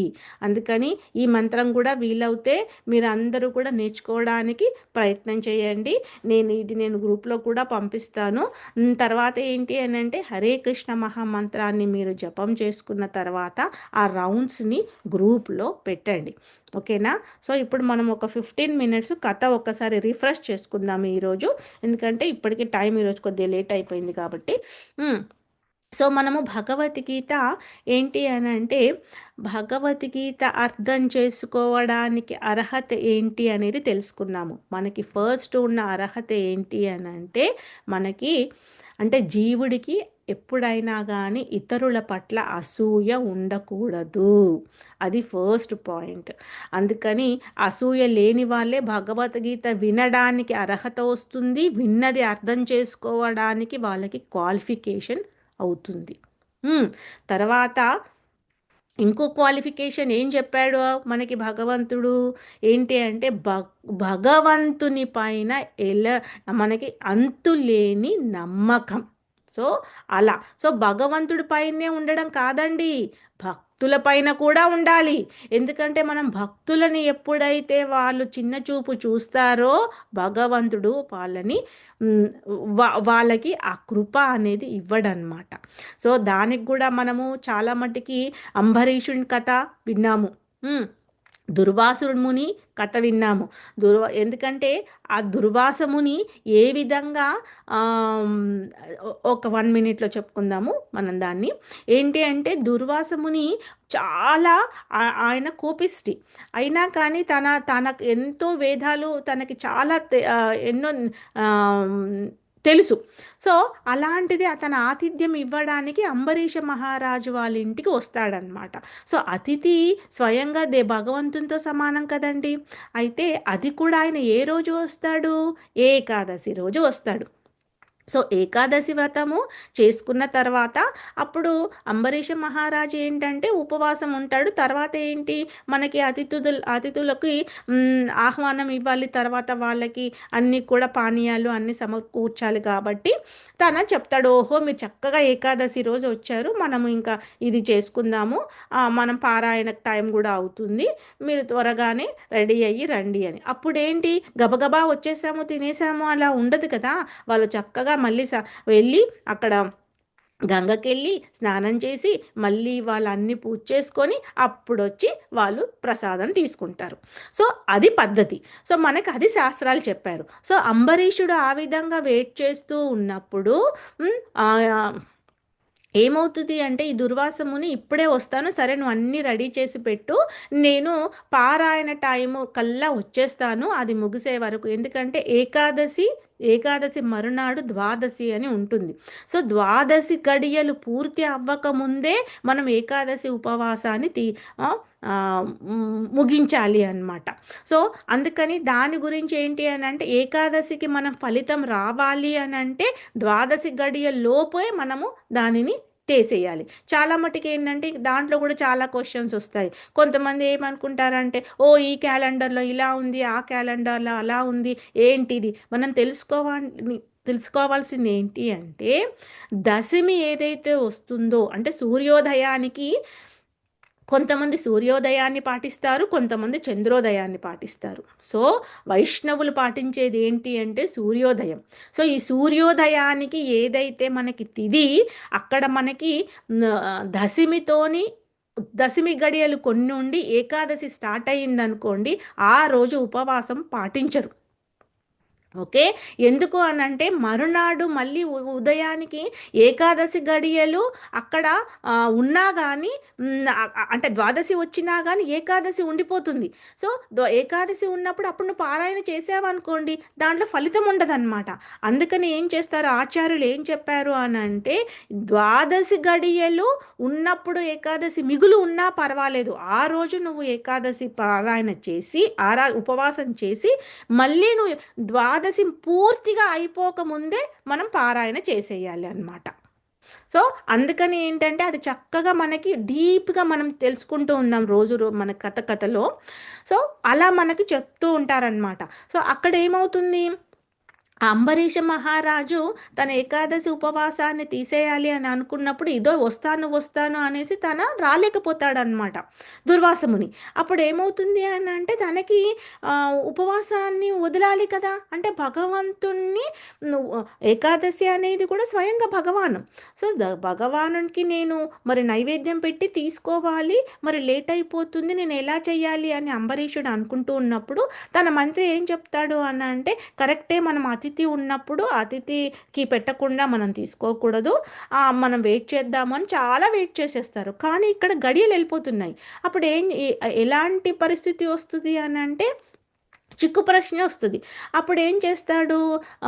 అందుకని ఈ మంత్రం కూడా వీలవుతే మీరు అందరూ కూడా నేర్చుకోవడానికి ప్రయత్నం చేయండి. నేను గ్రూప్లో కూడా పంపిస్తాను. తర్వాత ఏంటి అని అంటే హరే కృష్ణ మహామంత్రాన్ని మీరు జపం చేసుకున్న తర్వాత ఆ రౌండ్స్ని గ్రూప్లో పెట్టండి. ఓకేనా? సో ఇప్పుడు మనం ఒక 15 మినిట్స్ కథ ఒక్కసారి రిఫ్రెష్ చేసుకుందాం ఈరోజు. ఎందుకంటే ఇప్పటికీ టైం ఈరోజు కొద్దిగా లేట్ అయిపోయింది కాబట్టి. సో మనము భగవద్గీత ఏంటి అని అంటే భగవద్గీత అర్థం చేసుకోవడానికి అర్హత ఏంటి అనేది తెలుసుకున్నాము. మనకి ఫస్ట్ ఉన్న అర్హత ఏంటి అని అంటే మనకి అంటే జీవుడికి ఎప్పుడైనా కానీ ఇతరుల పట్ల అసూయ ఉండకూడదు. అది ఫస్ట్ పాయింట్. అందుకని అసూయ లేని వాళ్ళే భగవద్గీత వినడానికి అర్హత వస్తుంది. విన్నది అర్థం చేసుకోవడానికి వాళ్ళకి క్వాలిఫికేషన్ అవుతుంది. తర్వాత ఇంకో క్వాలిఫికేషన్ ఏం చెప్పాడు మనకి భగవంతుడు? ఏంటి అంటే భగవంతుని పైన ఎలా మనకి అంతులేని నమ్మకం. సో అలా భగవంతుడి పైనే ఉండడం కాదండి, భక్తుల పైన కూడా ఉండాలి. ఎందుకంటే మనం భక్తులని ఎప్పుడైతే వాళ్ళు చిన్న చూపు చూస్తారో భగవంతుడు వాళ్ళని వాళ్ళకి ఆ కృప అనేది ఇవ్వడనమాట. సో దానికి కూడా మనము చాలా మటుకి అంబరీషుని కథ విన్నాము. దుర్వాసుముని కథ విన్నాము. ఎందుకంటే ఆ దుర్వాసముని ఏ విధంగా ఒక 1 మినిట్లో చెప్పుకుందాము మనం దాన్ని. ఏంటి అంటే దుర్వాసముని చాలా ఆయన కోపిష్టి అయినా కానీ తనకు ఎంతో వేదాలు తనకి చాలా ఎన్నో తెలుసు. సో అలాంటిది అతను ఆతిథ్యం ఇవ్వడానికి అంబరీష మహారాజు వాళ్ళ ఇంటికి వస్తాడనమాట. సో అతిథి స్వయంగా భగవంతునితో సమానం కదండి. అయితే అది కూడా ఆయన ఏ రోజు వస్తాడు? ఏకాదశి రోజు వస్తాడు. సో ఏకాదశి వ్రతము చేసుకున్న తర్వాత అప్పుడు అంబరీష మహారాజు ఏంటంటే ఉపవాసం ఉంటాడు. తర్వాత ఏంటి మనకి అతిథులకి ఆహ్వానం ఇవ్వాలి, తర్వాత వాళ్ళకి అన్నీ కూడా పానీయాలు అన్నీ సమకూర్చాలి. కాబట్టి తన చెప్తాడు, ఓహో మీరు చక్కగా ఏకాదశి రోజు వచ్చారు, మనము ఇంకా ఇది చేసుకుందాము, మనం పారాయణ టైం కూడా అవుతుంది, మీరు త్వరగానే రెడీ అయ్యి రండి అని. అప్పుడేంటి గబగబా వచ్చేసాము తినేసాము అలా ఉండదు కదా. వాళ్ళు చక్కగా మళ్ళీ వెళ్ళి అక్కడ గంగకెళ్ళి స్నానం చేసి మళ్ళీ వాళ్ళన్ని పూజ చేసుకొని అప్పుడు వచ్చి వాళ్ళు ప్రసాదం తీసుకుంటారు. సో అది పద్ధతి. సో మనకు అది శాస్త్రాలు చెప్పారు. సో అంబరీషుడు ఆ విధంగా వెయిట్ చేస్తూ ఉన్నప్పుడు ఏమవుతుంది అంటే ఈ దుర్వాసముని ఇప్పుడే వస్తాను, సరే నువ్వు అన్నీ రెడీ చేసి పెట్టు, నేను పారాయణ టైము కల్లా వచ్చేస్తాను అది ముగిసే వరకు. ఎందుకంటే ఏకాదశి మరునాడు ద్వాదశి అని ఉంటుంది. సో ద్వాదశి గడియలు పూర్తి అవ్వకముందే మనం ఏకాదశి ఉపవాసాన్ని ముగించాలి అన్నమాట. సో అందుకని దాని గురించి ఏంటి అని అంటే ఏకాదశికి మనం ఫలితం రావాలి అని అంటే ద్వాదశి గడియ లోపే మనము దానిని చేసేయాలి. చాలా మటుకు ఏంటంటే దాంట్లో కూడా చాలా క్వశ్చన్స్ వస్తాయి. కొంతమంది ఏమనుకుంటారంటే ఈ క్యాలెండర్లో ఇలా ఉంది, ఆ క్యాలెండర్లో అలా ఉంది, ఏంటిది మనం తెలుసుకోవాల్సింది ఏంటి అంటే దశమి ఏదైతే వస్తుందో అంటే సూర్యోదయానికి కొంతమంది సూర్యోదయాన్ని పాటిస్తారు, కొంతమంది చంద్రోదయాన్ని పాటిస్తారు. సో వైష్ణవులు పాటించేది ఏంటి అంటే సూర్యోదయం. సో ఈ సూర్యోదయానికి ఏదైతే మనకి తిది అక్కడ మనకి దశమి గడియలు కొన్ని ఉండి ఏకాదశి స్టార్ట్ అయ్యిందనుకోండి, ఆ రోజు ఉపవాసం పాటించరు. ఓకే. ఎందుకు అనంటే మరునాడు మళ్ళీ ఉదయానికి ఏకాదశి గడియలు అక్కడ ఉన్నా కానీ అంటే ద్వాదశి వచ్చినా కానీ ఏకాదశి ఉండిపోతుంది. సో ఏకాదశి ఉన్నప్పుడు అప్పుడు నువ్వు పారాయణ చేసావనుకోండి దాంట్లో ఫలితం ఉండదన్నమాట. అందుకని ఏం చేస్తారు ఆచార్యులు ఏం చెప్పారు అని అంటే ద్వాదశి గడియలు ఉన్నప్పుడు ఏకాదశి మిగులు ఉన్నా పర్వాలేదు, ఆ రోజు నువ్వు ఏకాదశి పారాయణ చేసి ఉపవాసం చేసి మళ్ళీ నువ్వు ద్వాదశి పూర్తిగా అయిపోకముందే మనం పారాయణ చేసేయాలి అన్నమాట. సో అందుకని ఏంటంటే అది చక్కగా మనకి డీప్గా మనం తెలుసుకుంటూ ఉన్నాం రోజు మన కథలో. సో అలా మనకి చెప్తూ ఉంటారనమాట. సో అక్కడ ఏమవుతుంది, అంబరీష మహారాజు తన ఏకాదశి ఉపవాసాన్ని తీసేయాలి అని అనుకున్నప్పుడు ఇదో వస్తాను అనేసి తన రాలేకపోతాడనమాట దుర్వాసముని. అప్పుడు ఏమవుతుంది అని అంటే తనకి ఉపవాసాన్ని వదలాలి కదా. అంటే భగవంతుణ్ణి ఏకాదశి అనేది కూడా స్వయంగా భగవాను. సో భగవానునికి నేను మరి నైవేద్యం పెట్టి తీసుకోవాలి, మరి లేట్ అయిపోతుంది, నేను ఎలా చెయ్యాలి అని అంబరీషుడు అనుకుంటూ ఉన్నప్పుడు తన మంత్రి ఏం చెప్తాడు అని అంటే కరెక్టే, మనం అతిథి ఉన్నప్పుడు అతిథికి పెట్టకుండా మనం తీసుకోకూడదు, మనం వెయిట్ చేద్దాము అని చాలా వెయిట్ చేసేస్తారు. కానీ ఇక్కడ గడియలు వెళ్ళిపోతున్నాయి. అప్పుడు ఎలాంటి పరిస్థితి వస్తుంది అని అంటే చిక్కు ప్రశ్నే వస్తది. అప్పుడేం చేస్తాడు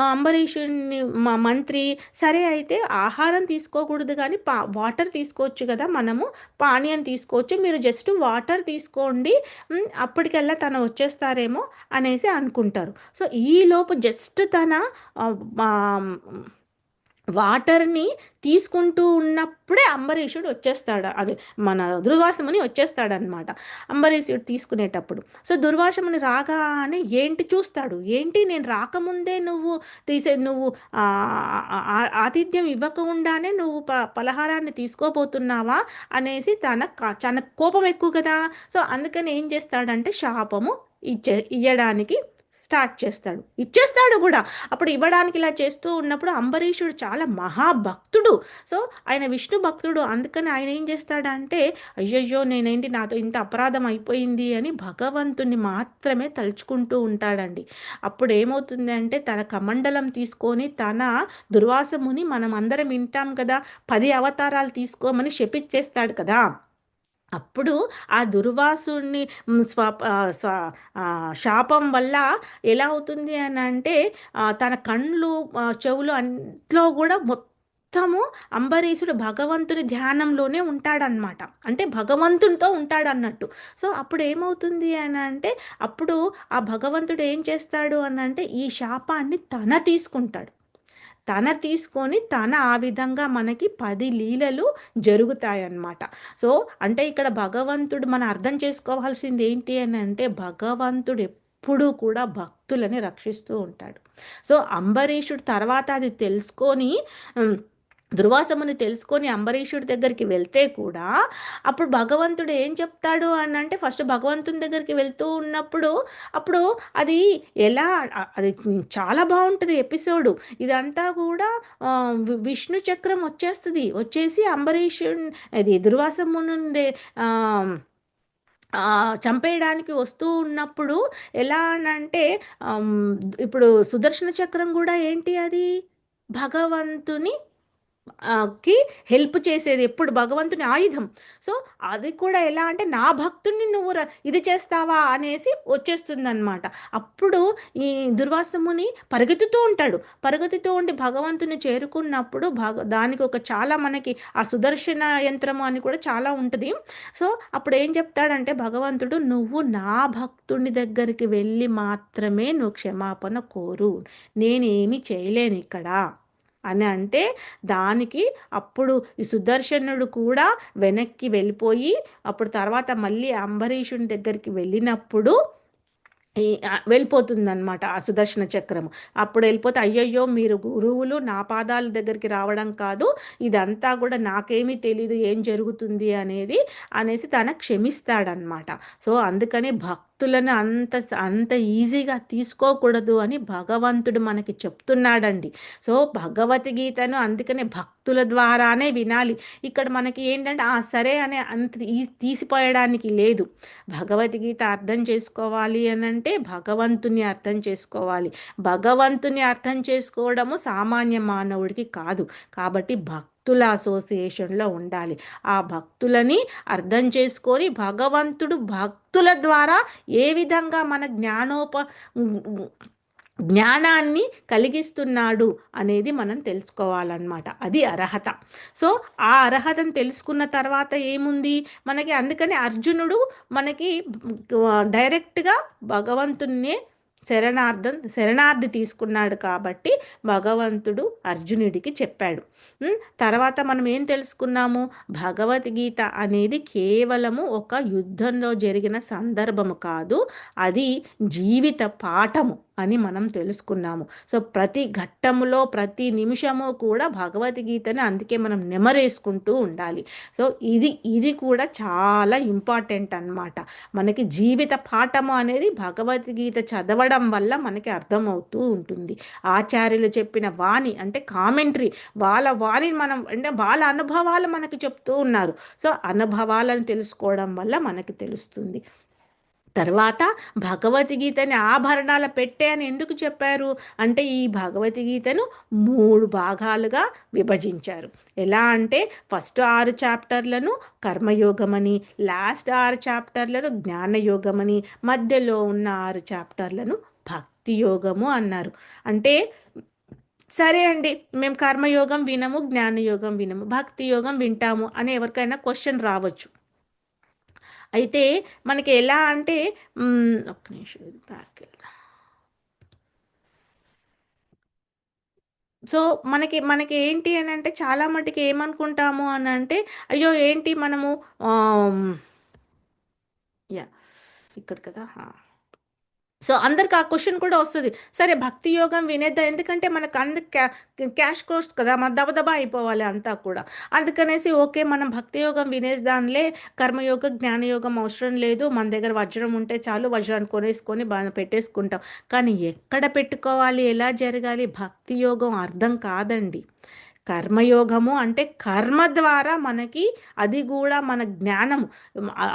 అంబరీషుడిని మంత్రి, సరే అయితే ఆహారం తీసుకోకూడదు గానీ వాటర్ తీసుకోవచ్చు గదా! మనము పానీయం తీసుకోవచ్చు. మీరు జస్ట్ వాటర్ తీసుకోండి. అప్పటికల్లా తను వచ్చేస్తారేమో అనేసి అనుకుంటారు. సో, ఈలోపు జస్ట్ తన ఆహ్, ఆహ్, వాటర్‌ని తీసుకుంటూ ఉన్నప్పుడే అంబరీషుడు వచ్చేస్తాడు. అదే మన దుర్వాసముని వచ్చేస్తాడనమాట. అంబరీషుడు తీసుకునేటప్పుడు. సో, దుర్వాసముని రాగానే ఏంటి చూస్తాడు. ఏంటి నేను రాకముందే నువ్వు ఆతిథ్యం ఇవ్వకుండానే నువ్వు పలహారాన్ని తీసుకోబోతున్నావా? అనేసి తన కోపం ఎక్కువ కదా! సో, అందుకని ఏం చేస్తాడంటే శాపము ఇయ్యడానికి స్టార్ట్ చేస్తాడు. ఇచ్చేస్తాడు గూడా. అప్పుడు ఇవ్వడానికి ఇలా చేస్తూ ఉన్నప్పుడు అంబరీషుడు చాలా మహాభక్తుడు. సో, ఆయన విష్ణు భక్తుడు. అందుకని ఆయన ఏం చేస్తాడంటే, అయ్యయ్యో! నేనేంటి నాతో ఇంత అపరాధం అయిపోయింది అని భగవంతుడిని మాత్రమే తలుచుకుంటూ ఉంటాడండి. అప్పుడు ఏమవుతుంది అంటే తన కమండలం తీసుకొని దుర్వాసముని మనం అందరం వింటాం కదా! 10 అవతారాలు తీసుకోమని శపిచ్చేస్తాడు కదా! అప్పుడు ఆ దుర్వాసుడిని హ్మ్, స్వ స్వ శాపం వల్ల ఎలా అవుతుంది అనంటే తన కళ్ళు, చెవులు అన్నిట్లో గూడా మొత్తము అంబరీషుడు భగవంతుని ధ్యానంలోనే ఉంటాడనమాట. అంటే భగవంతునితో ఉంటాడన్నట్టు. సో, అప్పుడేమవుతుంది అనంటే, అప్పుడు ఆ భగవంతుడు ఏం చేస్తాడు అనంటే, ఈ శాపాన్ని తీసుకుంటాడు. తీసుకొని ఆ విధంగా మనకి 10 లీలలు జరుగుతాయన్నమాట. సో, అంటే ఇక్కడ భగవంతుడు మనం అర్థం చేసుకోవాల్సింది ఏంటి అనంటే, భగవంతుడు ఎప్పుడూ కూడా భక్తులని రక్షిస్తూ ఉంటాడు. సో, అంబరీషుడు తర్వాత అది తెలుసుకొని హ్మ్. దుర్వాసముని తెలుసుకొని అంబరీషుడి దగ్గరికి వెళ్తే కూడా, అప్పుడు భగవంతుడు ఏం చెప్తాడు అనంటే, ఫస్ట్ భగవంతుని దగ్గరికి వెళ్తూ ఉన్నప్పుడు, అప్పుడు అది ఎలా అది చాలా బావుంటది ఎపిసోడు. ఇదంతా కూడా విష్ణు చక్రం వచ్చేసి అది దుర్వాస మునుందే ఆహ్, చంపేయడానికి వస్తూ ఉన్నప్పుడు ఎలా అనంటే, ఇప్పుడు సుదర్శన చక్రం గూడా ఏంటి అది? భగవంతుని కి హెల్ప్ చేసేది ఎప్పుడు భగవంతుని ఆయుధం. సో, అది కూడా ఎలా అంటే నా భక్తుడిని నువ్వు ఇది చేస్తావా అనేసి వచ్చేస్తుందనమాట. అప్పుడు ఈ దుర్వాసముని పరిగెత్తుతూ ఉంటాడు. పరిగెత్తుతూ ఉండి భగవంతుని చేరుకున్నప్పుడు దానికి ఒక చాలా మనకి ఆ సుదర్శన యంత్రము అని కూడా చాలా ఉంటది. సో, అప్పుడు ఏం చెప్తాడంటే భగవంతుడు, "నువ్వు నా భక్తుని దగ్గరికి వెళ్ళి మాత్రమే నువ్వు క్షమాపణ కోరు. నేనేమి చేయలేనిక్కడ" అని అంటే, దానికి అప్పుడు ఈ సుదర్శనుడు కూడా వెనక్కి వెళ్ళిపోయి, అప్పుడు తర్వాత మళ్ళీ అంబరీషుని దగ్గరికి వెళ్ళినప్పుడు వెళ్ళిపోతుందనమాట ఆ సుదర్శన చక్రము. అప్పుడు వెళ్ళిపోతే, అయ్యయ్యో! మీరు గురువులు నా పాదాల దగ్గరికి రావడం కాదు. ఇదంతా కూడా నాకేమీ తెలీదు ఏం జరుగుతుంది అనేసి క్షమిస్తాడనమాట. సో, అందుకని భక్తులను అంత ఈజీగా తీసుకోకూడదు అని భగవంతుడు మనకి చెప్తున్నాడండి. సో, భగవద్గీతను అందుకనే భక్తుల ద్వారానే వినాలి. ఇక్కడ మనకి ఏంటంటే, సరే అని అంత తీసిపోయడానికి లేదు. భగవద్గీత అర్థం చేసుకోవాలి అనంటే భగవంతుని అర్థం చేసుకోవాలి. భగవంతుని అర్థం చేసుకోవడము సామాన్య మానవుడికి కాదు. కాబట్టి భక్తుల అసోసియేషన్‌లో ఉండాలి. ఆ భక్తులని అర్థం చేసుకొని భగవంతుడు భక్తుల ద్వారా ఏ విధంగా మన జ్ఞానాన్ని కలిగిస్తున్నాడు అనేది మనం తెలుసుకోవాలన్నమాట. అది అర్హత. సో, ఆ అర్హతను తెలుసుకున్న తర్వాత ఏముంది మనకి, అందుకని అర్జునుడు మనకి డైరెక్ట్‌గా భగవంతున్నే శరణార్థి తీసుకున్నాడు కాబట్టి భగవంతుడు అర్జునుడికి చెప్పాడు. తర్వాత మనం ఏం తెలుసుకున్నాము, భగవద్గీత అనేది కేవలము ఒక యుద్ధంలో జరిగిన సందర్భము కాదు, అది జీవిత పాఠము అని మనం తెలుసుకున్నాము. సో, ప్రతి ఘట్టములో ప్రతి నిమిషము కూడా భగవద్గీతని అందుకే మనం నెమరేసుకుంటూ ఉండాలి. సో, ఇది కూడా చాలా ఇంపార్టెంట్ అన్నమాట. మనకి జీవిత పాఠము అనేది భగవద్గీత చదవడం వల్ల మనకి అర్థమవుతూ ఉంటుంది. ఆచార్యులు చెప్పిన వాణి అంటే కామెంటరీ, వాళ్ళ వాణిని మనం అంటే వాళ్ళ అనుభవాలు మనకి చెప్తూ ఉన్నారు. సో, అనుభవాలను తెలుసుకోవడం వల్ల మనకి తెలుస్తుంది. తర్వాత భగవద్గీతని ఆభరణాల పెట్టె అని ఎందుకు చెప్పారు అంటే ఈ భగవద్గీతను 3 భాగాలుగా విభజించారు. ఎలా అంటే ఫస్ట్ 6 చాప్టర్లను కర్మయోగమని, లాస్ట్ 6 చాప్టర్లను జ్ఞానయోగమని, మధ్యలో ఉన్న 6 చాప్టర్లను భక్తి యోగము అన్నారు. అంటే సరే అండి, మేము కర్మయోగం వినము, జ్ఞానయోగం వినము, భక్తి యోగం వింటాము అని ఎవరికైనా క్వశ్చన్ రావచ్చు. అయితే మనకి ఎలా అంటే ఒక్క నిమిషం బ్యాక్ వెళ్దాం. సో మనకి ఏంటి అని అంటే చాలా మటుకు ఏమనుకుంటాము అని అంటే అయ్యో ఏంటి మనము యా ఇక్కడ కదా. సో అందరికి ఆ క్వశ్చన్ కూడా వస్తుంది. సరే భక్తి యోగం వినేద్దాం, ఎందుకంటే మనకు క్యాష్ కోర్స్ కదా, మన దబదబా అయిపోవాలి అంతా కూడా. అందుకనేసి ఓకే మనం భక్తి యోగం వినేద్దాంలే, కర్మయోగం జ్ఞానయోగం అవసరం లేదు, మన దగ్గర వజ్రం ఉంటే చాలు, వజ్రాన్ని కొనేసుకొని బాగా పెట్టేసుకుంటాం. కానీ ఎక్కడ పెట్టుకోవాలి, ఎలా జరగాలి, భక్తి యోగం అర్థం కాదండి. కర్మయోగము అంటే కర్మ ద్వారా మనకి అది కూడా మన జ్ఞానము,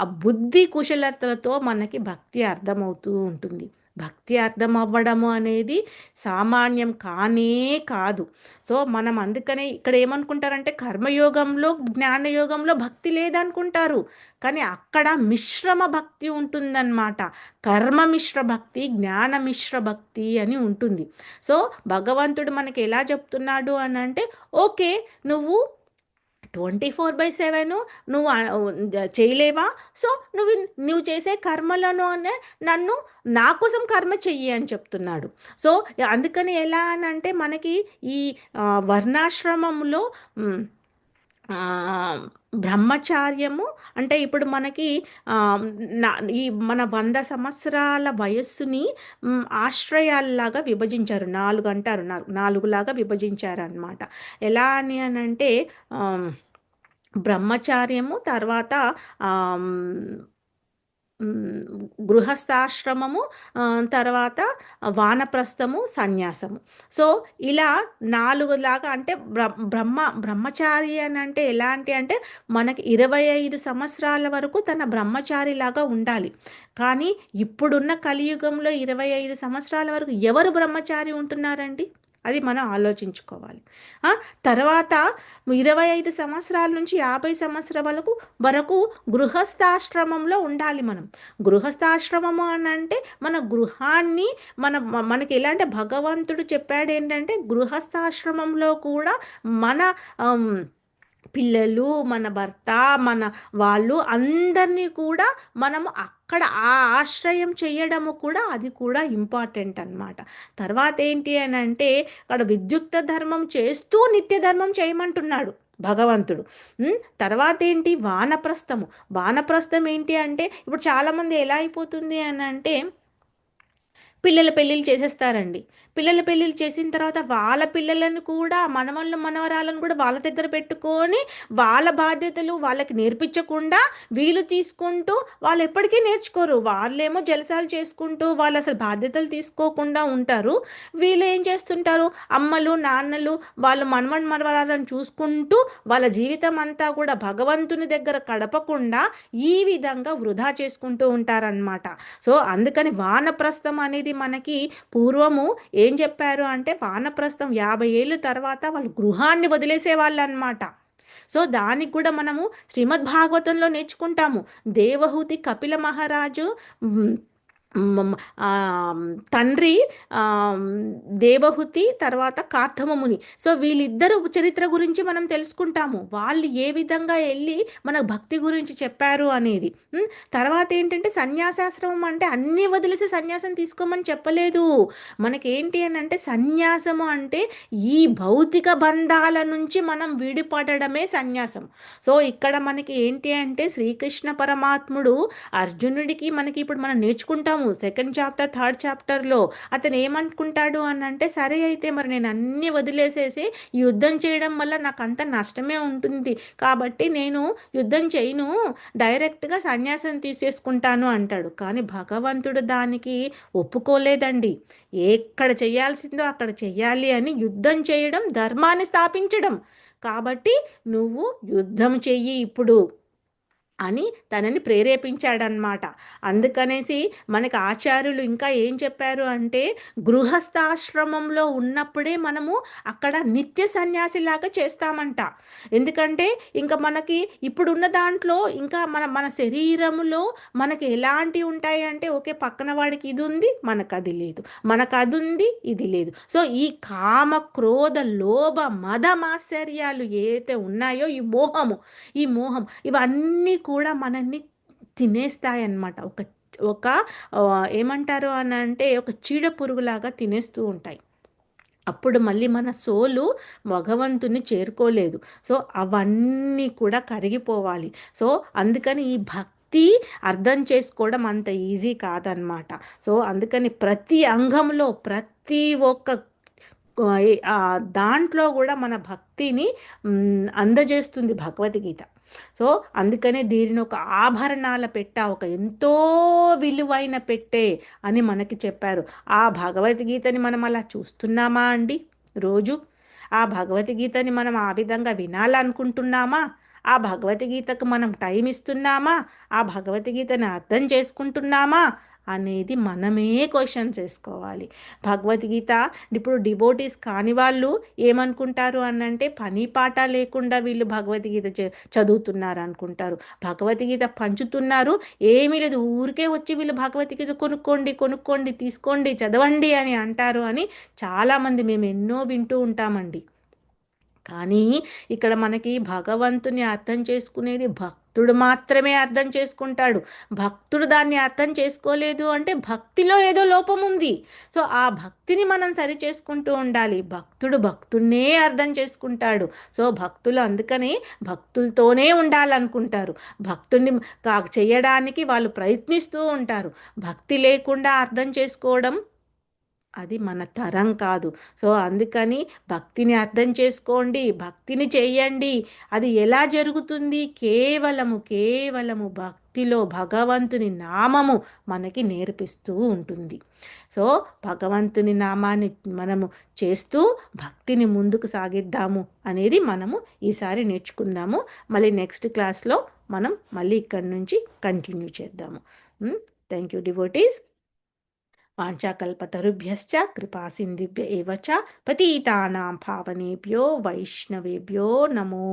ఆ బుద్ధి కుశలతలతో మనకి భక్తి అర్థమవుతూ ఉంటుంది. భక్తి అర్థం అవ్వడము అనేది సామాన్యం కానే కాదు. సో మనం అందుకనే ఇక్కడ ఏమనుకుంటారంటే కర్మయోగంలో జ్ఞానయోగంలో భక్తి లేదనుకుంటారు. కానీ అక్కడ మిశ్రమ భక్తి ఉంటుందన్నమాట. కర్మ మిశ్ర భక్తి, జ్ఞాన మిశ్ర భక్తి అని ఉంటుంది. సో భగవంతుడు మనకి ఎలా చెప్తున్నాడు అని అంటే ఓకే నువ్వు 24/7 నువ్వు చేయలేవా, సో నువ్వు చేసే కర్మలను అనే నన్ను నా కోసం కర్మ చెయ్యి అని చెప్తున్నాడు. సో అందుకని ఎలా అని అంటే మనకి ఈ వర్ణాశ్రమంలో ఆ, బ్రహ్మచార్యము అంటే ఇప్పుడు మనకి ఆ, ఈ మన 100 సంవత్సరాల వయస్సుని ఆశ్రయాల్లాగా విభజించారు. 4 అంటారు, 4 లాగా విభజించారు అనమాట. ఎలా అని అంటే బ్రహ్మచార్యము తర్వాత ఆమ్, గృహస్థాశ్రమము, తర్వాత వానప్రస్థము, సన్యాసము. సో ఇలా 4 లాగా అంటే బ్రహ్మచారి అని అంటే ఎలాంటి అంటే మనకి 25 సంవత్సరాల వరకు తన బ్రహ్మచారి లాగా ఉండాలి. కానీ ఇప్పుడున్న కలియుగంలో 25 సంవత్సరాల వరకు ఎవరు బ్రహ్మచారి ఉంటున్నారండి, అది మనం ఆలోచించుకోవాలి. తర్వాత 25 సంవత్సరాల నుంచి 50 సంవత్సరాల వరకు గృహస్థాశ్రమంలో ఉండాలి మనం. గృహస్థాశ్రమము అని అంటే మన గృహాన్ని మనకి ఎలా అంటే భగవంతుడు చెప్పాడు ఏంటంటే గృహస్థాశ్రమంలో కూడా మన పిల్లలు, మన భర్త, మన వాళ్ళు అందరినీ కూడా మనము అక్కడ ఆ ఆశ్రయం చేయడము కూడా అది కూడా ఇంపార్టెంట్ అన్నమాట. తర్వాత ఏంటి అని అంటే అక్కడ విద్యుక్త ధర్మం చేస్తూ నిత్య ధర్మం చేయమంటున్నాడు భగవంతుడు. తర్వాత ఏంటి వానప్రస్థము. వానప్రస్థం ఏంటి అంటే ఇప్పుడు చాలామంది ఎలా అయిపోతుంది అని అంటే పిల్లల పెళ్ళిళ్ళు చేసేస్తారండి. పిల్లల పెళ్ళిళ్ళు చేసిన తర్వాత వాళ్ళ పిల్లలను కూడా మనవళ్ళు మనవరాలను కూడా వాళ్ళ దగ్గర పెట్టుకొని వాళ్ళ బాధ్యతలు వాళ్ళకి నేర్పించకుండా వీళ్ళు తీసుకుంటూ వాళ్ళు ఎప్పటికీ నేర్చుకోరు. వాళ్ళేమో జలసాలు చేసుకుంటూ వాళ్ళు అసలు బాధ్యతలు తీసుకోకుండా ఉంటారు. వీళ్ళు ఏం చేస్తుంటారు, అమ్మలు నాన్నలు వాళ్ళు మనవరాలను చూసుకుంటూ వాళ్ళ జీవితం అంతా కూడా భగవంతుని దగ్గర గడపకుండా ఈ విధంగా వృధా చేసుకుంటూ ఉంటారనమాట. సో అందుకని వానప్రస్థం అనేది మనకి పూర్వము ఏం చెప్పారు అంటే వానప్రస్థం 50 ఏళ్ళ తర్వాత వాళ్ళు గృహాన్ని వదిలేసే వాళ్ళు అనమాట. సో దానికి కూడా మనము శ్రీమద్ భాగవతంలో నేర్చుకుంటాము. దేవహూతి కపిల మహారాజు తండ్రి దేవహుతి తర్వాత కార్తమముని. సో వీళ్ళిద్దరు చరిత్ర గురించి మనం తెలుసుకుంటాము. వాళ్ళు ఏ విధంగా వెళ్ళి మన భక్తి గురించి చెప్పారు అనేది. తర్వాత ఏంటంటే సన్యాసాశ్రమం అంటే అన్నీ వదిలేసి సన్యాసం తీసుకోమని చెప్పలేదు. మనకేంటి అని అంటే సన్యాసము అంటే ఈ భౌతిక బంధాల నుంచి మనం విడిపడడమే సన్యాసం. సో ఇక్కడ మనకి ఏంటి అంటే శ్రీకృష్ణ పరమాత్ముడు అర్జునుడికి మనకి ఇప్పుడు మనం నేర్చుకుంటాము సెకండ్ చాప్టర్ థర్డ్ చాప్టర్లో అతను ఏమనుకుంటాడు అని అంటే సరే అయితే మరి నేను అన్నీ వదిలేసేసి యుద్ధం చేయడం వల్ల నాకు అంత నష్టమే ఉంటుంది కాబట్టి నేను యుద్ధం చేయను, డైరెక్ట్గా సన్యాసం తీసేసుకుంటాను అంటాడు. కానీ భగవంతుడు దానికి ఒప్పుకోలేదండి. ఎక్కడ చేయాల్సిందో అక్కడ చెయ్యాలి అని యుద్ధం చేయడం ధర్మాన్ని స్థాపించడం. కాబట్టి నువ్వు యుద్ధం చెయ్యి ఇప్పుడు అని తనని ప్రేరేపించాడనమాట. అందుకనేసి మనకి ఆచార్యులు ఇంకా ఏం చెప్పారు అంటే, గృహస్థాశ్రమంలో ఉన్నప్పుడే మనము అక్కడ నిత్య సన్యాసిలాగా చేస్తామంట. ఎందుకంటే ఇంకా మనకి ఇప్పుడున్న దాంట్లో ఇంకా మన శరీరములో మనకి ఎలాంటివి ఉంటాయి అంటే, ఓకే పక్కన వాడికి ఇది ఉంది, మనకు అది లేదు, మనకు అది ఉంది, ఇది లేదు. సో ఈ కామ క్రోధ లోభ మద మాత్సర్యాలు ఏదైతే ఉన్నాయో, ఈ మోహం ఇవన్నీ కూడా మనల్ని తినేస్తాయన్నమాట. ఒక ఒక ఏమంటారు అని అంటే, ఒక చీడ పురుగులాగా తినేస్తూ ఉంటాయి. అప్పుడు మళ్ళీ మన సోలు భగవంతుని చేరుకోలేదు. సో అవన్నీ కూడా కరిగిపోవాలి. సో అందుకని ఈ భక్తి అర్థం చేసుకోవడం అంత ఈజీ కాదనమాట. సో అందుకని ప్రతి అంగంలో ప్రతి ఒక్క దాంట్లో కూడా మన భక్తిని అందజేస్తుంది భగవద్గీత. సో అందుకనే దీనిని ఒక ఆభరణాల పెట్ట, ఒక ఎంతో విలువైన పెట్టే అని మనకి చెప్పారు. ఆ భగవద్గీతని మనం అలా చూస్తున్నామా అండి రోజు? ఆ భగవద్గీతని మనం ఆ విధంగా వినాలనుకుంటున్నామా? ఆ భగవద్గీతకు మనం టైం ఇస్తున్నామా? ఆ భగవద్గీతని అర్థం చేసుకుంటున్నామా అనేది మనమే క్వశ్చన్ చేసుకోవాలి. భగవద్గీత ఇప్పుడు డివోటీస్ కాని వాళ్ళు ఏమనుకుంటారు అనంటే, పని పాట లేకుండా వీళ్ళు భగవద్గీత చదువుతున్నారు అనుకుంటారు. భగవద్గీత పంచుతున్నారు, ఏమీ లేదు, ఊరికే వచ్చి వీళ్ళు భగవద్గీత కొనుక్కోండి కొనుక్కోండి తీసుకోండి చదవండి అని అంటారు అని చాలామంది మేము ఎన్నో వింటూ ఉంటామండి. కానీ ఇక్కడ మనకి భగవంతుని అర్థం చేసుకునేది భక్తుడు మాత్రమే అర్థం చేసుకుంటాడు. భక్తుడు దాన్ని అర్థం చేసుకోలేదు అంటే భక్తిలో ఏదో లోపం ఉంది. సో ఆ భక్తిని మనం సరి చేసుకుంటూ ఉండాలి. భక్తుడు భక్తున్నే అర్థం చేసుకుంటాడు. సో భక్తులు అందుకని భక్తులతోనే ఉండాలనుకుంటారు. భక్తుని చేయడానికి వాళ్ళు ప్రయత్నిస్తూ ఉంటారు. భక్తి లేకుండా అర్థం చేసుకోవడం అది మన తరం కాదు. సో అందుకని భక్తిని అర్థం చేసుకోండి, భక్తిని చెయ్యండి. అది ఎలా జరుగుతుంది? కేవలము భక్తిలో భగవంతుని నామము మనకి నేర్పిస్తూ ఉంటుంది. సో భగవంతుని నామాన్ని మనము చేస్తూ భక్తిని ముందుకు సాగిద్దాము అనేది మనము ఈసారి నేర్చుకుందాము. మళ్ళీ నెక్స్ట్ క్లాస్లో మనం మళ్ళీ ఇక్కడి నుంచి కంటిన్యూ చేద్దాము. Thank you devotees. వాంఛాకల్పతరుభ్యశ్చ కృపాసింధుభ్య ఏవ చ పతితానాం పావనేభ్యో వైష్ణవేభ్యో నమో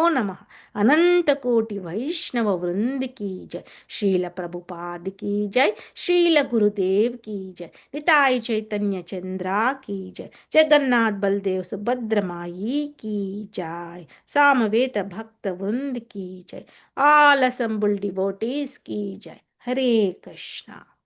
నమః. అనంతకోటి వైష్ణవ వృందికి జై. శ్రీల ప్రభుపాదికి జై. శ్రీల గురుదేవ్ की जय. निताय चैतन्य चंद्रा की जय. जगन्नाथ बलदेव सुभद्र माई की जय. सामवेद भक्त वृंद की जय. ऑल assembled devotees की जय. हरे कृष्णा.